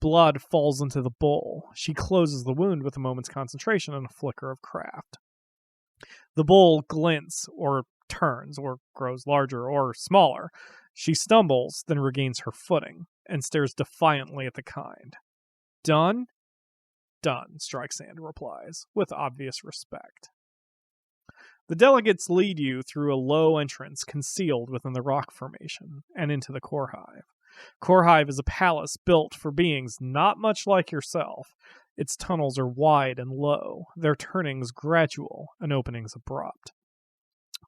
A: Blood falls into the bowl. She closes the wound with a moment's concentration and a flicker of craft. The bowl glints, or turns, or grows larger or smaller. She stumbles, then regains her footing, and stares defiantly at the kind. Done? Done, Strikesand replies, with obvious respect. The delegates lead you through a low entrance concealed within the rock formation and into the core hive. Core hive is a palace built for beings not much like yourself. Its tunnels are wide and low, their turnings gradual and openings abrupt.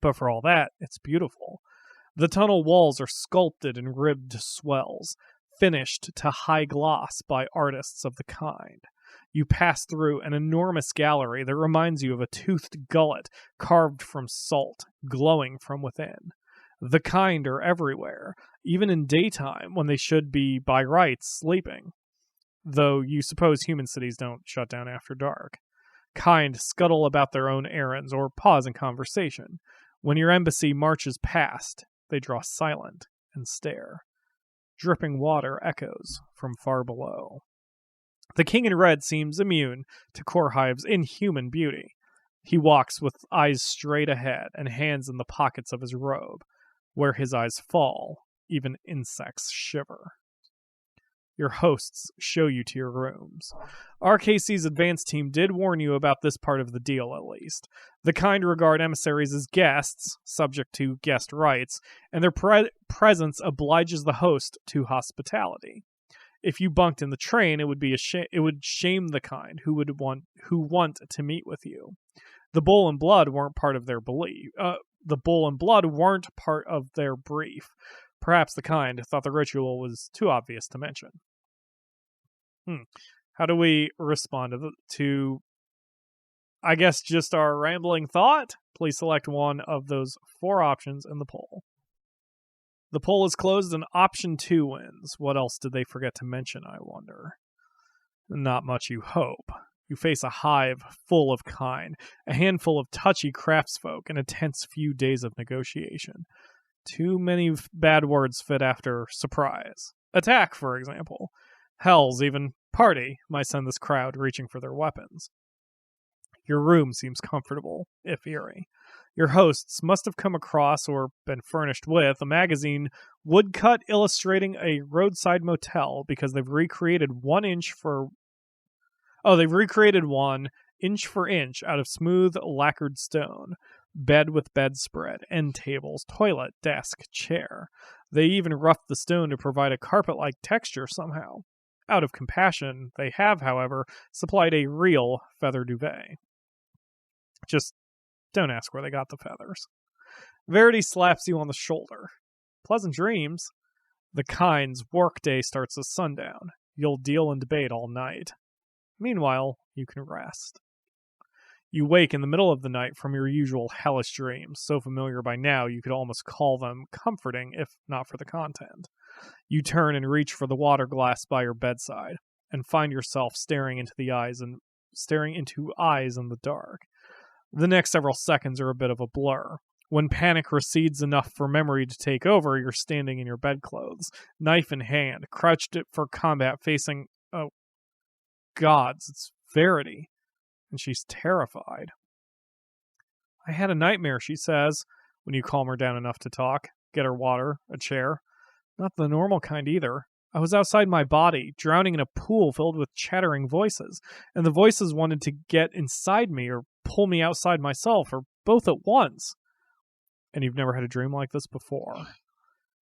A: But for all that, it's beautiful. The tunnel walls are sculpted in ribbed swells, finished to high gloss by artists of the kind. You pass through an enormous gallery that reminds you of a toothed gullet carved from salt, glowing from within. The kind are everywhere, even in daytime when they should be, by rights, sleeping. Though you suppose human cities don't shut down after dark. Kind scuttle about their own errands or pause in conversation. When your embassy marches past, they draw silent and stare. Dripping water echoes from far below. The king in red seems immune to Korhive's inhuman beauty. He walks with eyes straight ahead and hands in the pockets of his robe. Where his eyes fall, even insects shiver. Your hosts show you to your rooms. RKC's advance team did warn you about this part of the deal, at least. The kind regard emissaries as guests, subject to guest rights, and their presence obliges the host to hospitality. If you bunked in the train, it would be it would shame the kind who want to meet with you. The bull and blood weren't part of their belief. The bull and blood weren't part of their brief. Perhaps the kind thought the ritual was too obvious to mention. How do we respond to, I guess, just our rambling thought? Please select one of those 4 options in the poll. The poll is closed and option 2 wins. What else did they forget to mention, I wonder? Not much, you hope. You face a hive full of kind, a handful of touchy craftsfolk, and a tense few days of negotiation. Too many bad words fit after surprise. Attack, for example. Hells, even party, might send this crowd reaching for their weapons. Your room seems comfortable, if eerie. Your hosts must have come across or been furnished with a magazine woodcut illustrating a roadside motel because they've recreated one inch for inch out of smooth lacquered stone. Bed with bedspread, end tables, toilet, desk, chair. They even roughed the stone to provide a carpet-like texture somehow. Out of compassion, they have, however, supplied a real feather duvet. Just don't ask where they got the feathers. Verity slaps you on the shoulder. Pleasant dreams. The kind's workday starts at sundown. You'll deal and debate all night. Meanwhile, you can rest. You wake in the middle of the night from your usual hellish dreams, so familiar by now you could almost call them comforting if not for the content. You turn and reach for the water glass by your bedside, and find yourself staring into eyes in the dark. The next several seconds are a bit of a blur. When panic recedes enough for memory to take over, you're standing in your bedclothes, knife in hand, crouched for combat, facing gods, it's Verity, and she's terrified. I had a nightmare, she says, when you calm her down enough to talk, get her water, a chair. Not the normal kind either. I was outside my body, drowning in a pool filled with chattering voices, and the voices wanted to get inside me or pull me outside myself, or both at once. And you've never had a dream like this before.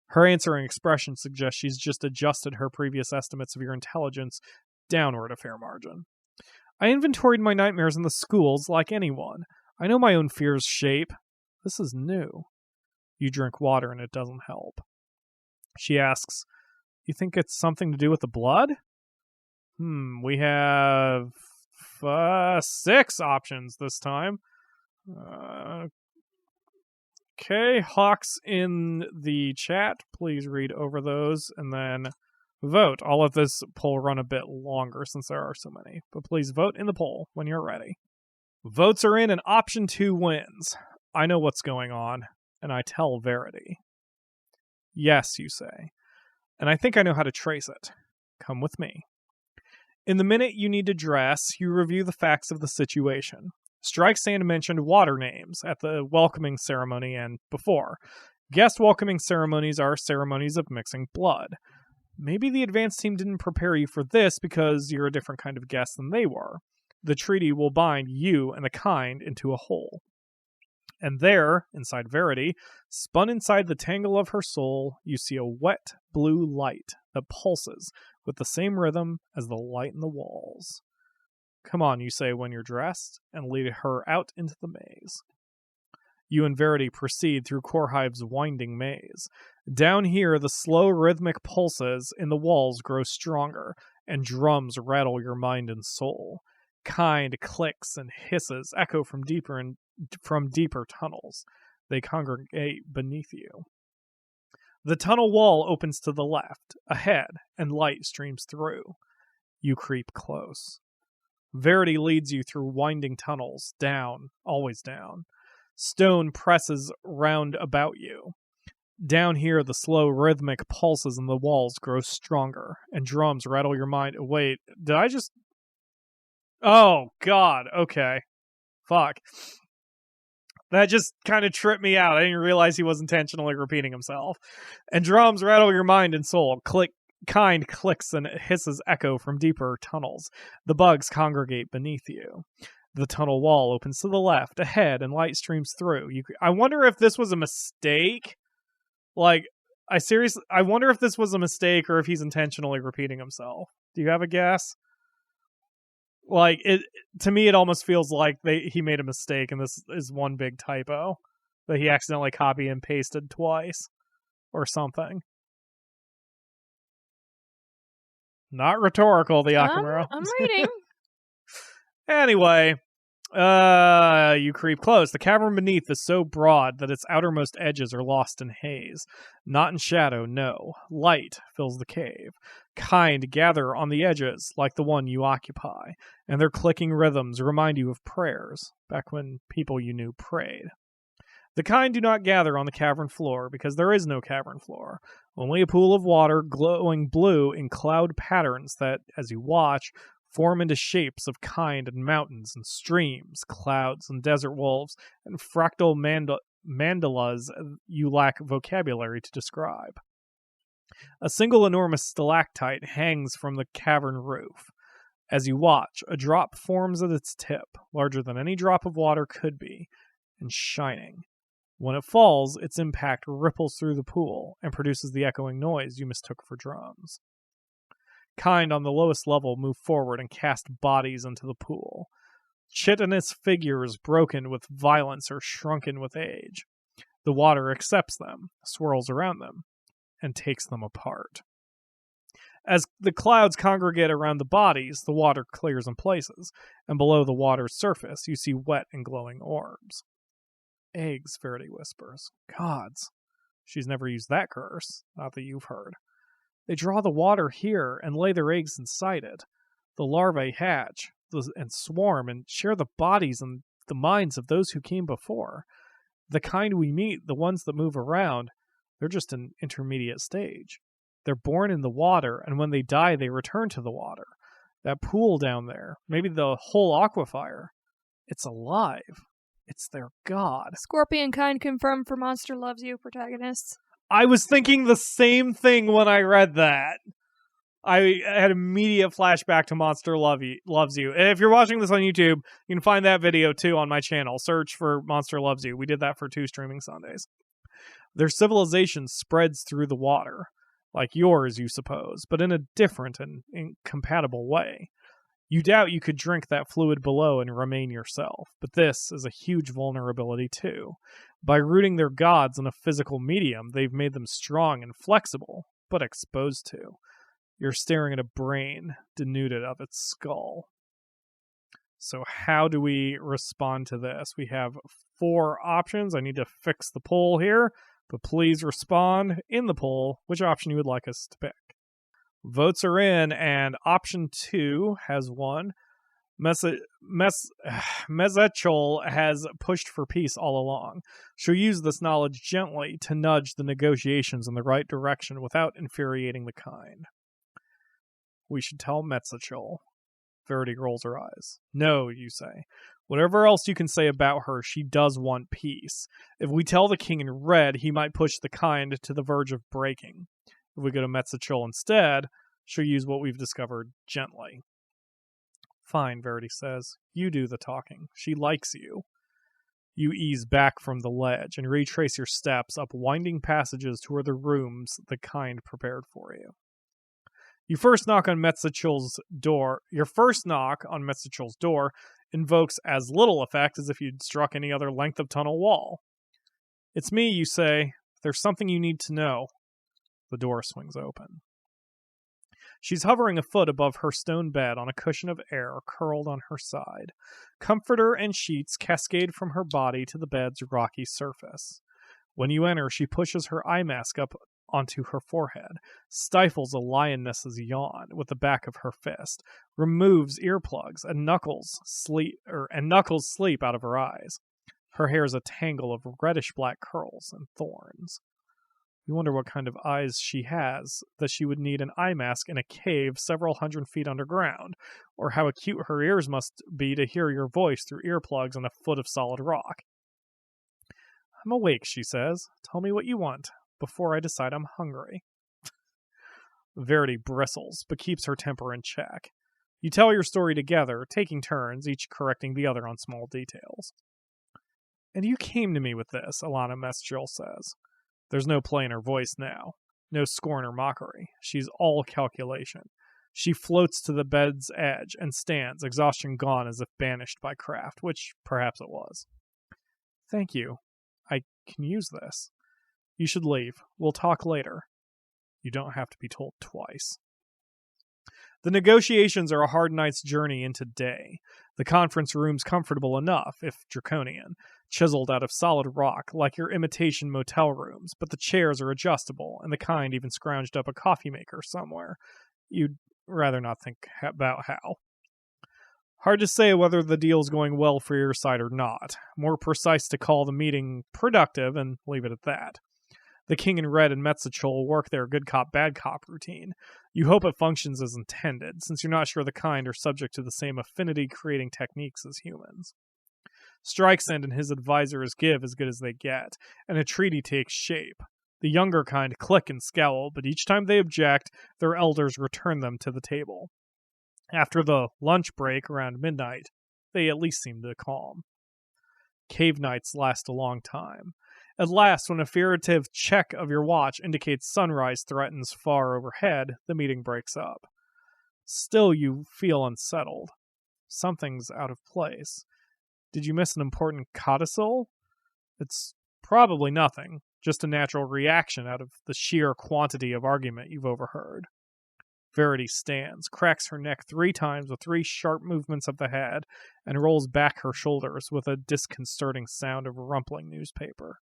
A: Her answering expression suggests she's just adjusted her previous estimates of your intelligence downward a fair margin. I inventoried my nightmares in the schools like anyone. I know my own fear's shape. This is new. You drink water and it doesn't help. She asks, you think it's something to do with the blood? We have 6 options this time. Okay, Hawks in the chat, please read over those and then vote. I'll let this poll run a bit longer since there are so many, but please vote in the poll when you're ready. Votes are in and option 2 wins. I know what's going on, and I tell Verity. Yes, you say, and I think I know how to trace it. Come with me. In the minute you need to dress, you review the facts of the situation. Strikesand mentioned water names at the welcoming ceremony and before. Guest welcoming ceremonies are ceremonies of mixing blood. Maybe the advance team didn't prepare you for this because you're a different kind of guest than they were. The treaty will bind you and the kind into a whole. And there, inside Verity, spun inside the tangle of her soul, you see a wet blue light that pulses with the same rhythm as the light in the walls. Come on, you say when you're dressed, and lead her out into the maze. You and Verity proceed through Korhive's winding maze. Down here, the slow rhythmic pulses in the walls grow stronger, and drums rattle your mind and soul. Kind clicks and hisses echo from deeper tunnels. They congregate beneath you. The tunnel wall opens to the left, ahead, and light streams through. You creep close. Verity leads you through winding tunnels, down, always down. Stone presses round about you. Down here, the slow, rhythmic pulses in the walls grow stronger, and drums rattle your mind. Wait, did I just... Oh, God, okay. Fuck. That just kind of tripped me out. I didn't realize he was intentionally repeating himself. And drums rattle your mind and soul. Kind clicks and hisses echo from deeper tunnels. The bugs congregate beneath you. The tunnel wall opens to the left, ahead, and light streams through. I wonder if this was a mistake. Like, I wonder if this was a mistake or if he's intentionally repeating himself. Do you have a guess? Like, to me, it almost feels like he made a mistake and this is one big typo that he accidentally copy and pasted twice or something. Not rhetorical, the Akamura.
B: I'm reading.
A: Anyway, you creep close. The cavern beneath is so broad that its outermost edges are lost in haze. Not in shadow, no. Light fills the cave. Kind gather on the edges, like the one you occupy, and their clicking rhythms remind you of prayers, back when people you knew prayed. The kind do not gather on the cavern floor, because there is no cavern floor. Only a pool of water glowing blue in cloud patterns that, as you watch, form into shapes of kind and mountains and streams, clouds and desert wolves, and fractal mandalas you lack vocabulary to describe. A single enormous stalactite hangs from the cavern roof. As you watch, a drop forms at its tip, larger than any drop of water could be, and shining. When it falls, its impact ripples through the pool and produces the echoing noise you mistook for drums. Kind on the lowest level move forward and cast bodies into the pool. Chitinous figures broken with violence or shrunken with age. The water accepts them, swirls around them, and takes them apart. As the clouds congregate around the bodies, the water clears in places, and below the water's surface you see wet and glowing orbs. Eggs, Verity whispers. Gods. She's never used that curse, not that you've heard. They draw the water here and lay their eggs inside it. The larvae hatch and swarm and share the bodies and the minds of those who came before. The kind we meet, the ones that move around, they're just an intermediate stage. They're born in the water, and when they die, they return to the water. That pool down there, maybe the whole aquifer, it's alive. It's their god.
B: Scorpion kind confirmed for Monster Loves You protagonists.
A: I was thinking the same thing when I read that. I had immediate flashback to Monster Loves You. If you're watching this on YouTube, you can find that video too on my channel. Search for Monster Loves You. We did that for 2 streaming Sundays. Their civilization spreads through the water, like yours, you suppose, but in a different and incompatible way. You doubt you could drink that fluid below and remain yourself, but this is a huge vulnerability too. By rooting their gods in a physical medium, they've made them strong and flexible, but exposed to. You're staring at a brain denuded of its skull. So how do we respond to this? We have 4 options. I need to fix the poll here, but please respond in the poll which option you would like us to pick. Votes are in, and option 2 has won. Mezechol has pushed for peace all along. She'll use this knowledge gently to nudge the negotiations in the right direction without infuriating the kind. We should tell Mezechol. Verity rolls her eyes. No, you say. Whatever else you can say about her, she does want peace. If we tell the king in red, he might push the kind to the verge of breaking. If we go to Mezechol instead, she'll use what we've discovered gently. Fine, Verity says. You do the talking. She likes you. You ease back from the ledge and retrace your steps up winding passages toward the rooms the kind prepared for you. Your first knock on Mezechol's door invokes as little effect as if you'd struck any other length of tunnel wall. It's me, you say. There's something you need to know. The door swings open. She's hovering a foot above her stone bed on a cushion of air curled on her side. Comforter and sheets cascade from her body to the bed's rocky surface. When you enter, she pushes her eye mask up onto her forehead, stifles a lioness's yawn with the back of her fist, removes earplugs, and knuckles sleep out of her eyes. Her hair is a tangle of reddish-black curls and thorns. You wonder what kind of eyes she has, that she would need an eye mask in a cave several hundred feet underground, or how acute her ears must be to hear your voice through earplugs on a foot of solid rock. I'm awake, she says. Tell me what you want, before I decide I'm hungry. Verity bristles, but keeps her temper in check. You tell your story together, taking turns, each correcting the other on small details. And you came to me with this, Alana Mestchil says. There's no play in her voice now. No scorn or mockery. She's all calculation. She floats to the bed's edge and stands, exhaustion gone as if banished by craft, which perhaps it was. Thank you. I can use this. You should leave. We'll talk later. You don't have to be told twice. The negotiations are a hard night's journey into day. The conference room's comfortable enough, if draconian, chiseled out of solid rock, like your imitation motel rooms, but the chairs are adjustable, and the kind even scrounged up a coffee maker somewhere. You'd rather not think about how. Hard to say whether the deal's going well for your side or not. More precise to call the meeting productive and leave it at that. The King in Red and Metzachol work their good cop, bad cop routine. You hope it functions as intended, since you're not sure the kind are subject to the same affinity-creating techniques as humans. Strikesend and his advisors give as good as they get, and a treaty takes shape. The younger kind click and scowl, but each time they object, their elders return them to the table. After the lunch break around midnight, they at least seem to calm. Cave nights last a long time. At last, when a furtive check of your watch indicates sunrise threatens far overhead, the meeting breaks up. Still, you feel unsettled. Something's out of place. Did you miss an important codicil? It's probably nothing, just a natural reaction out of the sheer quantity of argument you've overheard. Verity stands, cracks her neck 3 times with 3 sharp movements of the head, and rolls back her shoulders with a disconcerting sound of rumpling newspaper.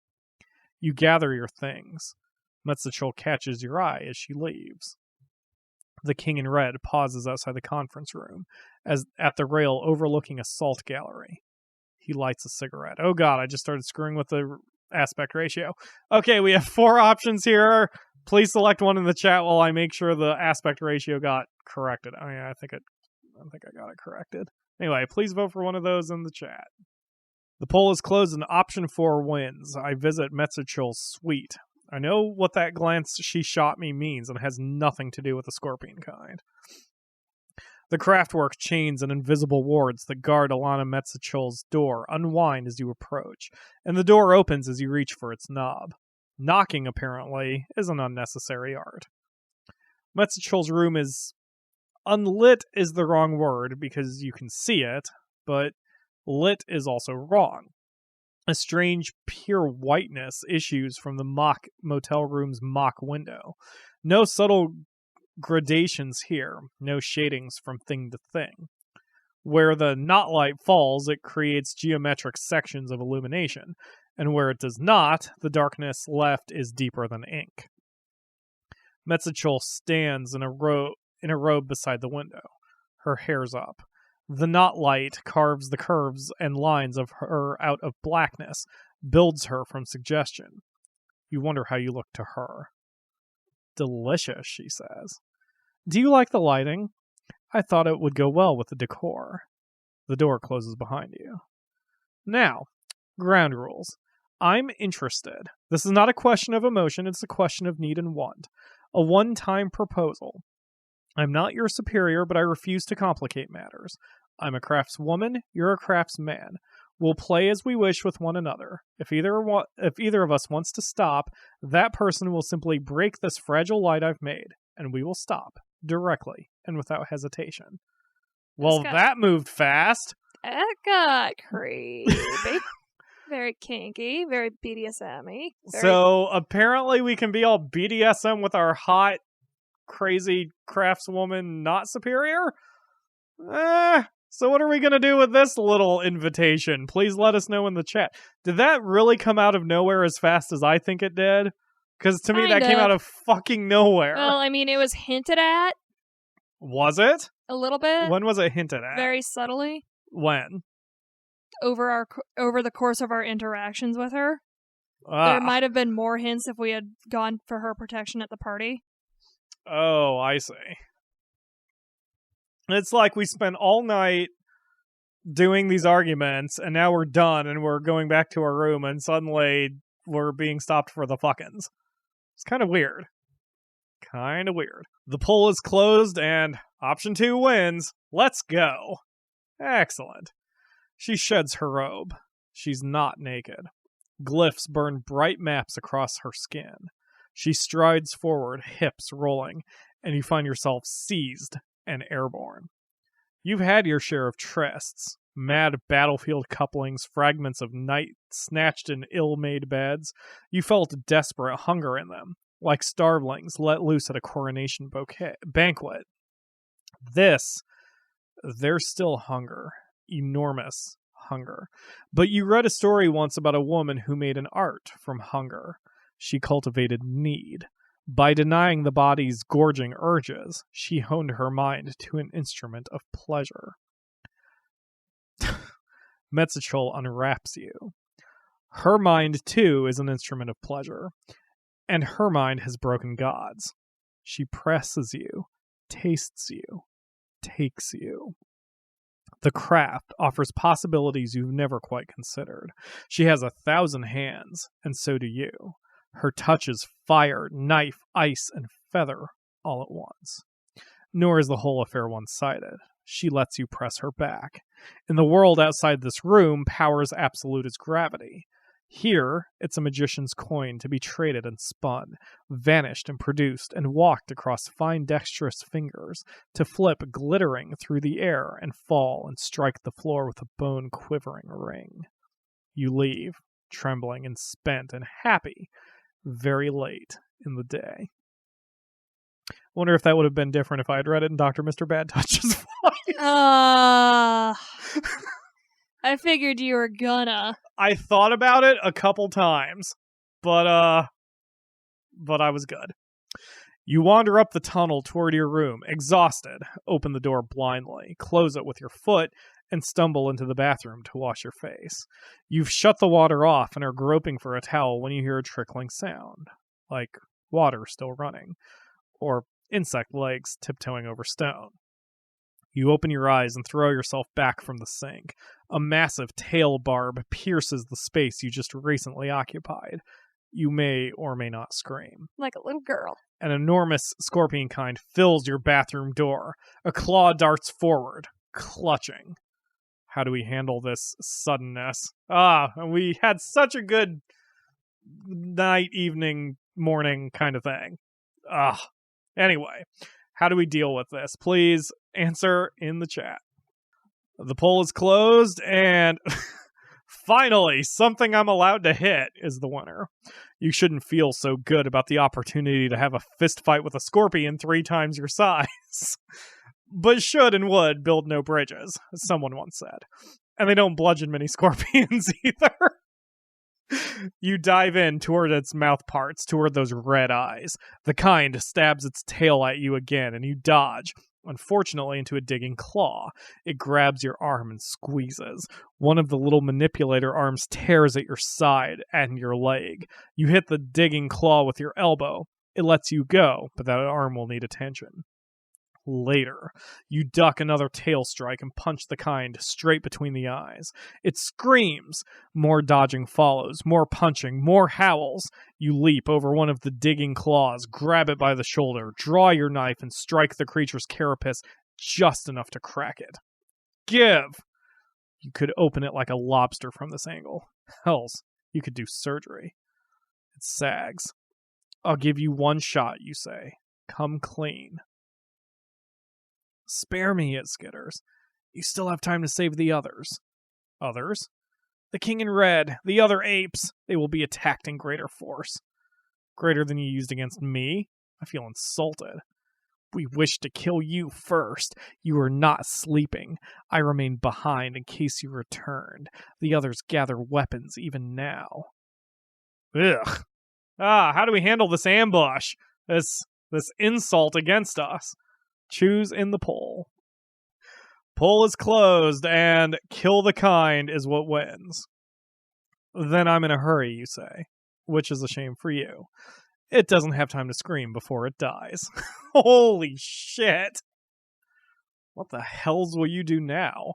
A: You gather your things. Metzachol catches your eye as she leaves. The King in Red pauses outside the conference room, as at the rail overlooking a salt gallery. He lights a cigarette. Oh god, I just started screwing with the aspect ratio. Okay, we have 4 options here. Please select one in the chat while I make sure the aspect ratio got corrected. Oh yeah, I think I got it corrected. Anyway, please vote for one of those in the chat. The poll is closed and option 4 wins. I visit Metzachil's suite. I know what that glance she shot me means and has nothing to do with the scorpion kind. The craftwork chains and invisible wards that guard Alana Metzachil's door unwind as you approach, and the door opens as you reach for its knob. Knocking, apparently, is an unnecessary art. Metzachil's room is... unlit is the wrong word because you can see it, but lit is also wrong. A strange, pure whiteness issues from the mock motel room's mock window. No subtle gradations here, no shadings from thing to thing. Where the not light falls, it creates geometric sections of illumination, and where it does not, the darkness left is deeper than ink. Metzachol stands in a robe beside the window. Her hair's up. The not light carves the curves and lines of her out of blackness, builds her from suggestion. You wonder how you look to her. Delicious, she says. Do you like the lighting? I thought it would go well with the decor. The door closes behind you. Now, ground rules. I'm interested. This is not a question of emotion, it's a question of need and want. A one-time proposal. I'm not your superior, but I refuse to complicate matters. I'm a craftswoman, you're a craftsman. We'll play as we wish with one another. If either of us wants to stop, that person will simply break this fragile light I've made, and we will stop, directly, and without hesitation. Well, that moved fast.
B: That got creepy. Very kinky, very BDSM-y.
A: So apparently we can be all BDSM with our hot, crazy craftswoman not superior? So what are we going to do with this little invitation? Please let us know in the chat. Did that really come out of nowhere as fast as I think it did? Because to me that came out of fucking nowhere.
B: Well, I mean, it was hinted at.
A: Was it?
B: A little bit.
A: When was it hinted at?
B: Very subtly.
A: When?
B: Over the course of our interactions with her. There might have been more hints if we had gone for her protection at the party.
A: Oh, I see. It's like we spent all night doing these arguments, and now we're done, and we're going back to our room, and suddenly we're being stopped for the fuckins. It's kind of weird. The poll is closed, and option 2 wins. Let's go. Excellent. She sheds her robe. She's not naked. Glyphs burn bright maps across her skin. She strides forward, hips rolling, and you find yourself seized and airborne. You've had your share of trysts, mad battlefield couplings, fragments of night snatched in ill-made beds. You felt desperate hunger in them, like starvelings let loose at a coronation banquet. There's still hunger, enormous hunger. But you read a story once about a woman who made an art from hunger. She cultivated need. By denying the body's gorging urges, she honed her mind to an instrument of pleasure. Metzichol unwraps you. Her mind, too, is an instrument of pleasure, and her mind has broken gods. She presses you, tastes you, takes you. The craft offers possibilities you've never quite considered. She has 1,000 hands, and so do you. Her touch is fire, knife, ice, and feather all at once. Nor is the whole affair one-sided. She lets you press her back. In the world outside this room, power's absolute is gravity. Here, it's a magician's coin to be traded and spun, vanished and produced, and walked across fine dexterous fingers, to flip glittering through the air and fall and strike the floor with a bone-quivering ring. You leave, trembling and spent and happy, very late in the day. Wonder if that would have been different if I had read it in Dr. Mr. Bad Touch's voice.
B: I figured you were gonna.
A: I thought about it a couple times, but I was good. You wander up the tunnel toward your room, exhausted, open the door blindly, close it with your foot, and stumble into the bathroom to wash your face. You've shut the water off and are groping for a towel when you hear a trickling sound, like water still running, or insect legs tiptoeing over stone. You open your eyes and throw yourself back from the sink. A massive tail barb pierces the space you just recently occupied. You may or may not scream.
B: Like a little girl.
A: An enormous scorpion kind fills your bathroom door. A claw darts forward, clutching. How do we handle this suddenness? We had such a good night, evening, morning kind of thing. Anyway, how do we deal with this? Please answer in the chat. The poll is closed, and finally, something I'm allowed to hit is the winner. You shouldn't feel so good about the opportunity to have a fist fight with a scorpion 3 times your size. But should and would build no bridges, as someone once said. And they don't bludgeon many scorpions either. You dive in toward its mouth parts, toward those red eyes. The kind stabs its tail at you again, and you dodge, unfortunately, into a digging claw. It grabs your arm and squeezes. One of the little manipulator arms tears at your side and your leg. You hit the digging claw with your elbow. It lets you go, but that arm will need attention. Later, you duck another tail strike and punch the kind straight between the eyes. It screams. More dodging follows, more punching, more howls. You leap over one of the digging claws, grab it by the shoulder, draw your knife, and strike the creature's carapace just enough to crack it. Give! You could open it like a lobster from this angle. Hells, you could do surgery. It sags. I'll give you one shot, you say. Come clean. Spare me, it skitters. You still have time to save the others. Others? The king in red, the other apes. They will be attacked in greater force. Greater than you used against me? I feel insulted. We wished to kill you first. You were not sleeping. I remained behind in case you returned. The others gather weapons even now. Ugh. How do we handle this ambush? This insult against us? Choose in the poll. Poll is closed, and kill the kind is what wins. Then I'm in a hurry, you say. which is a shame for you. It doesn't have time to scream before it dies. Holy shit! What the hells will you do now?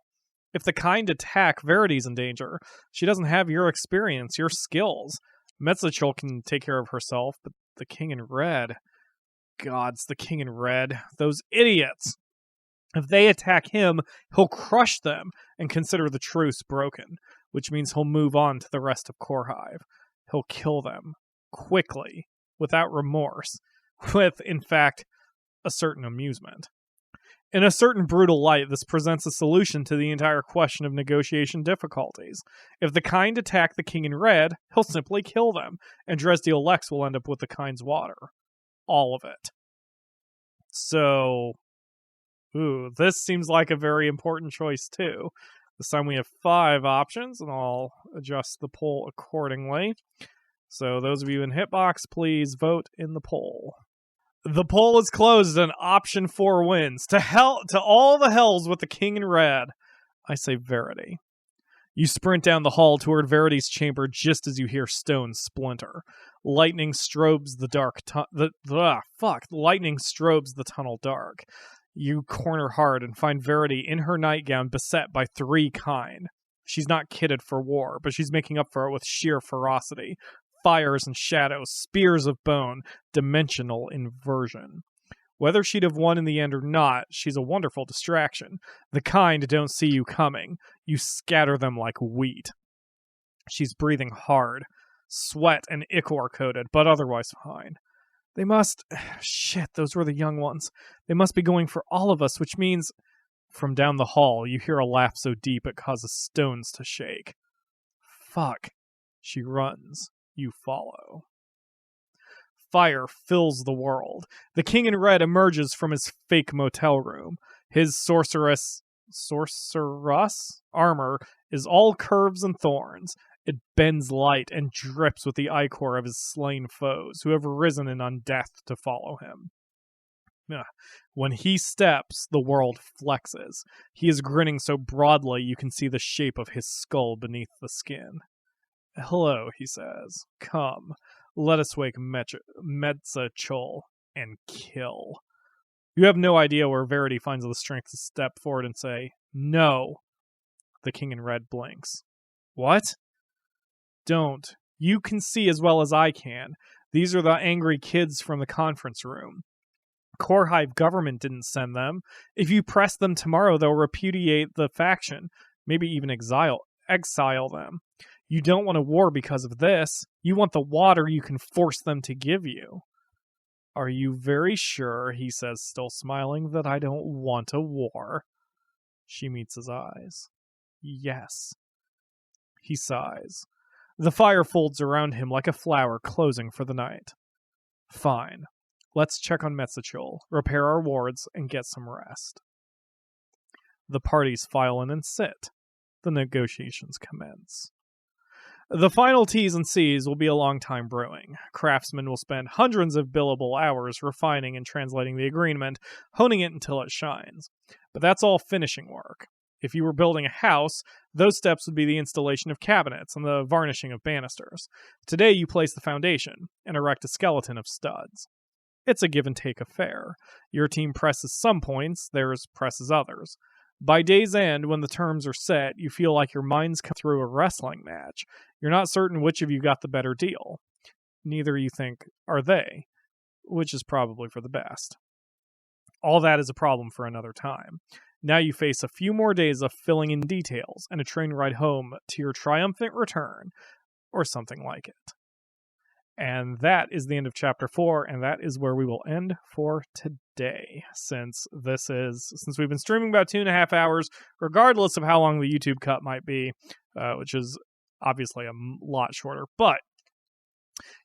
A: If the kind attack, Verity's in danger. She doesn't have your experience, your skills. Metsuchul can take care of herself, but the King in Red... Gods, the King in Red. Those idiots! If they attack him, he'll crush them and consider the truce broken, which means he'll move on to the rest of Corehive. He'll kill them. Quickly. Without remorse. With, in fact, a certain amusement. In a certain brutal light, this presents a solution to the entire question of negotiation difficulties. If the kind attack the King in Red, he'll simply kill them, and Dresdiel Lex will end up with the kind's water. All of it. So, this seems like a very important choice too. This time we have 5 options, and I'll adjust the poll accordingly. So those of you in Hitbox, please vote in the poll. The poll is closed and option 4 wins. To all the hells with the King in Red. I say Verity. You sprint down the hall toward Verity's chamber just as you hear stones splinter. Lightning strobes the tunnel dark. You corner hard and find Verity in her nightgown beset by 3 kind. She's not kitted for war, but she's making up for it with sheer ferocity. Fires and shadows, spears of bone, dimensional inversion. Whether she'd have won in the end or not, she's a wonderful distraction. The kind don't see you coming. You scatter them like wheat. She's breathing hard, sweat and ichor-coated, but otherwise fine. They must... Shit, those were the young ones. They must be going for all of us, which means... From down the hall, you hear a laugh so deep it causes stones to shake. Fuck. She runs. You follow. Fire fills the world. The King in Red emerges from his fake motel room. His sorceress armor is all curves and thorns. It bends light and drips with the ichor of his slain foes, who have risen in undeath to follow him. When he steps, the world flexes. He is grinning so broadly you can see the shape of his skull beneath the skin. Hello, he says. Come, let us wake Metsuchul and kill. You have no idea where Verity finds the strength to step forward and say, no. The King in Red blinks. What? Don't. You can see as well as I can. These are the angry kids from the conference room. Corehive government didn't send them. If you press them tomorrow, they'll repudiate the faction, maybe even exile them. You don't want a war because of this. You want the water you can force them to give you. Are you very sure, he says, still smiling, that I don't want a war? She meets his eyes. Yes. He sighs. The fire folds around him like a flower closing for the night. Fine. Let's check on Metsuchul, repair our wards, and get some rest. The parties file in and sit. The negotiations commence. The final T's and C's will be a long time brewing. Craftsmen will spend hundreds of billable hours refining and translating the agreement, honing it until it shines. But that's all finishing work. If you were building a house, those steps would be the installation of cabinets and the varnishing of banisters. Today you place the foundation and erect a skeleton of studs. It's a give-and-take affair. Your team presses some points, theirs presses others. By day's end, when the terms are set, you feel like your minds come through a wrestling match. You're not certain which of you got the better deal. Neither you think are they, which is probably for the best. All that is a problem for another time. Now you face a few more days of filling in details and a train ride home to your triumphant return, or something like it. And that is the end of Chapter 4, and that is where we will end for today, since we've been streaming about 2.5 hours, regardless of how long the YouTube cut might be, which is obviously a lot shorter. But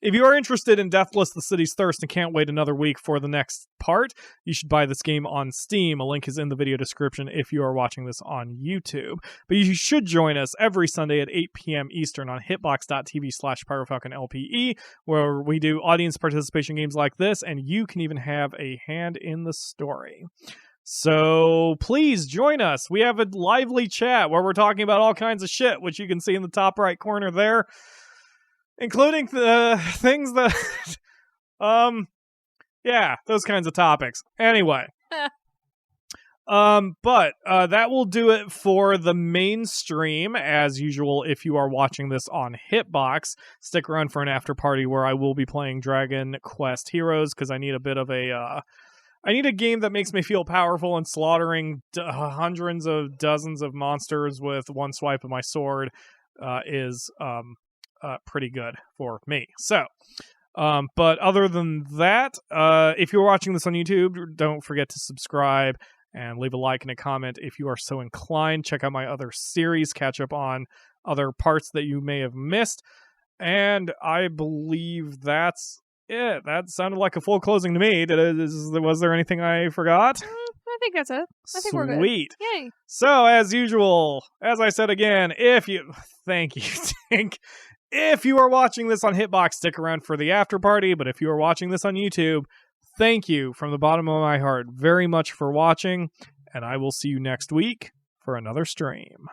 A: if you are interested in Deathless, The City's Thirst, and can't wait another week for the next part, you should buy this game on Steam. A link is in the video description if you are watching this on YouTube. But you should join us every Sunday at 8 p.m. Eastern on hitbox.tv/PyroFalkon LPE, where we do audience participation games like this, and you can even have a hand in the story. So please join us. We have a lively chat where we're talking about all kinds of shit, which you can see in the top right corner there. including the things that, yeah, those kinds of topics. Anyway. But that will do it for the main stream. As usual, if you are watching this on Hitbox, stick around for an after party where I will be playing Dragon Quest Heroes, because I need a bit of a I need a game that makes me feel powerful, and slaughtering hundreds of dozens of monsters with one swipe of my sword is pretty good for me. So but other than that, if you're watching this on YouTube, don't forget to subscribe and leave a like and a comment if you are so inclined. Check out my other series, catch up on other parts that you may have missed. And I believe that's it. That sounded like a full closing to me. Was there anything I forgot?
B: I think that's it. I think we're good.
A: Sweet.
B: Yay.
A: So, as usual, as I said again, thank you, Tink. If you are watching this on Hitbox, stick around for the after party. But if you are watching this on YouTube, thank you from the bottom of my heart very much for watching, and I will see you next week for another stream.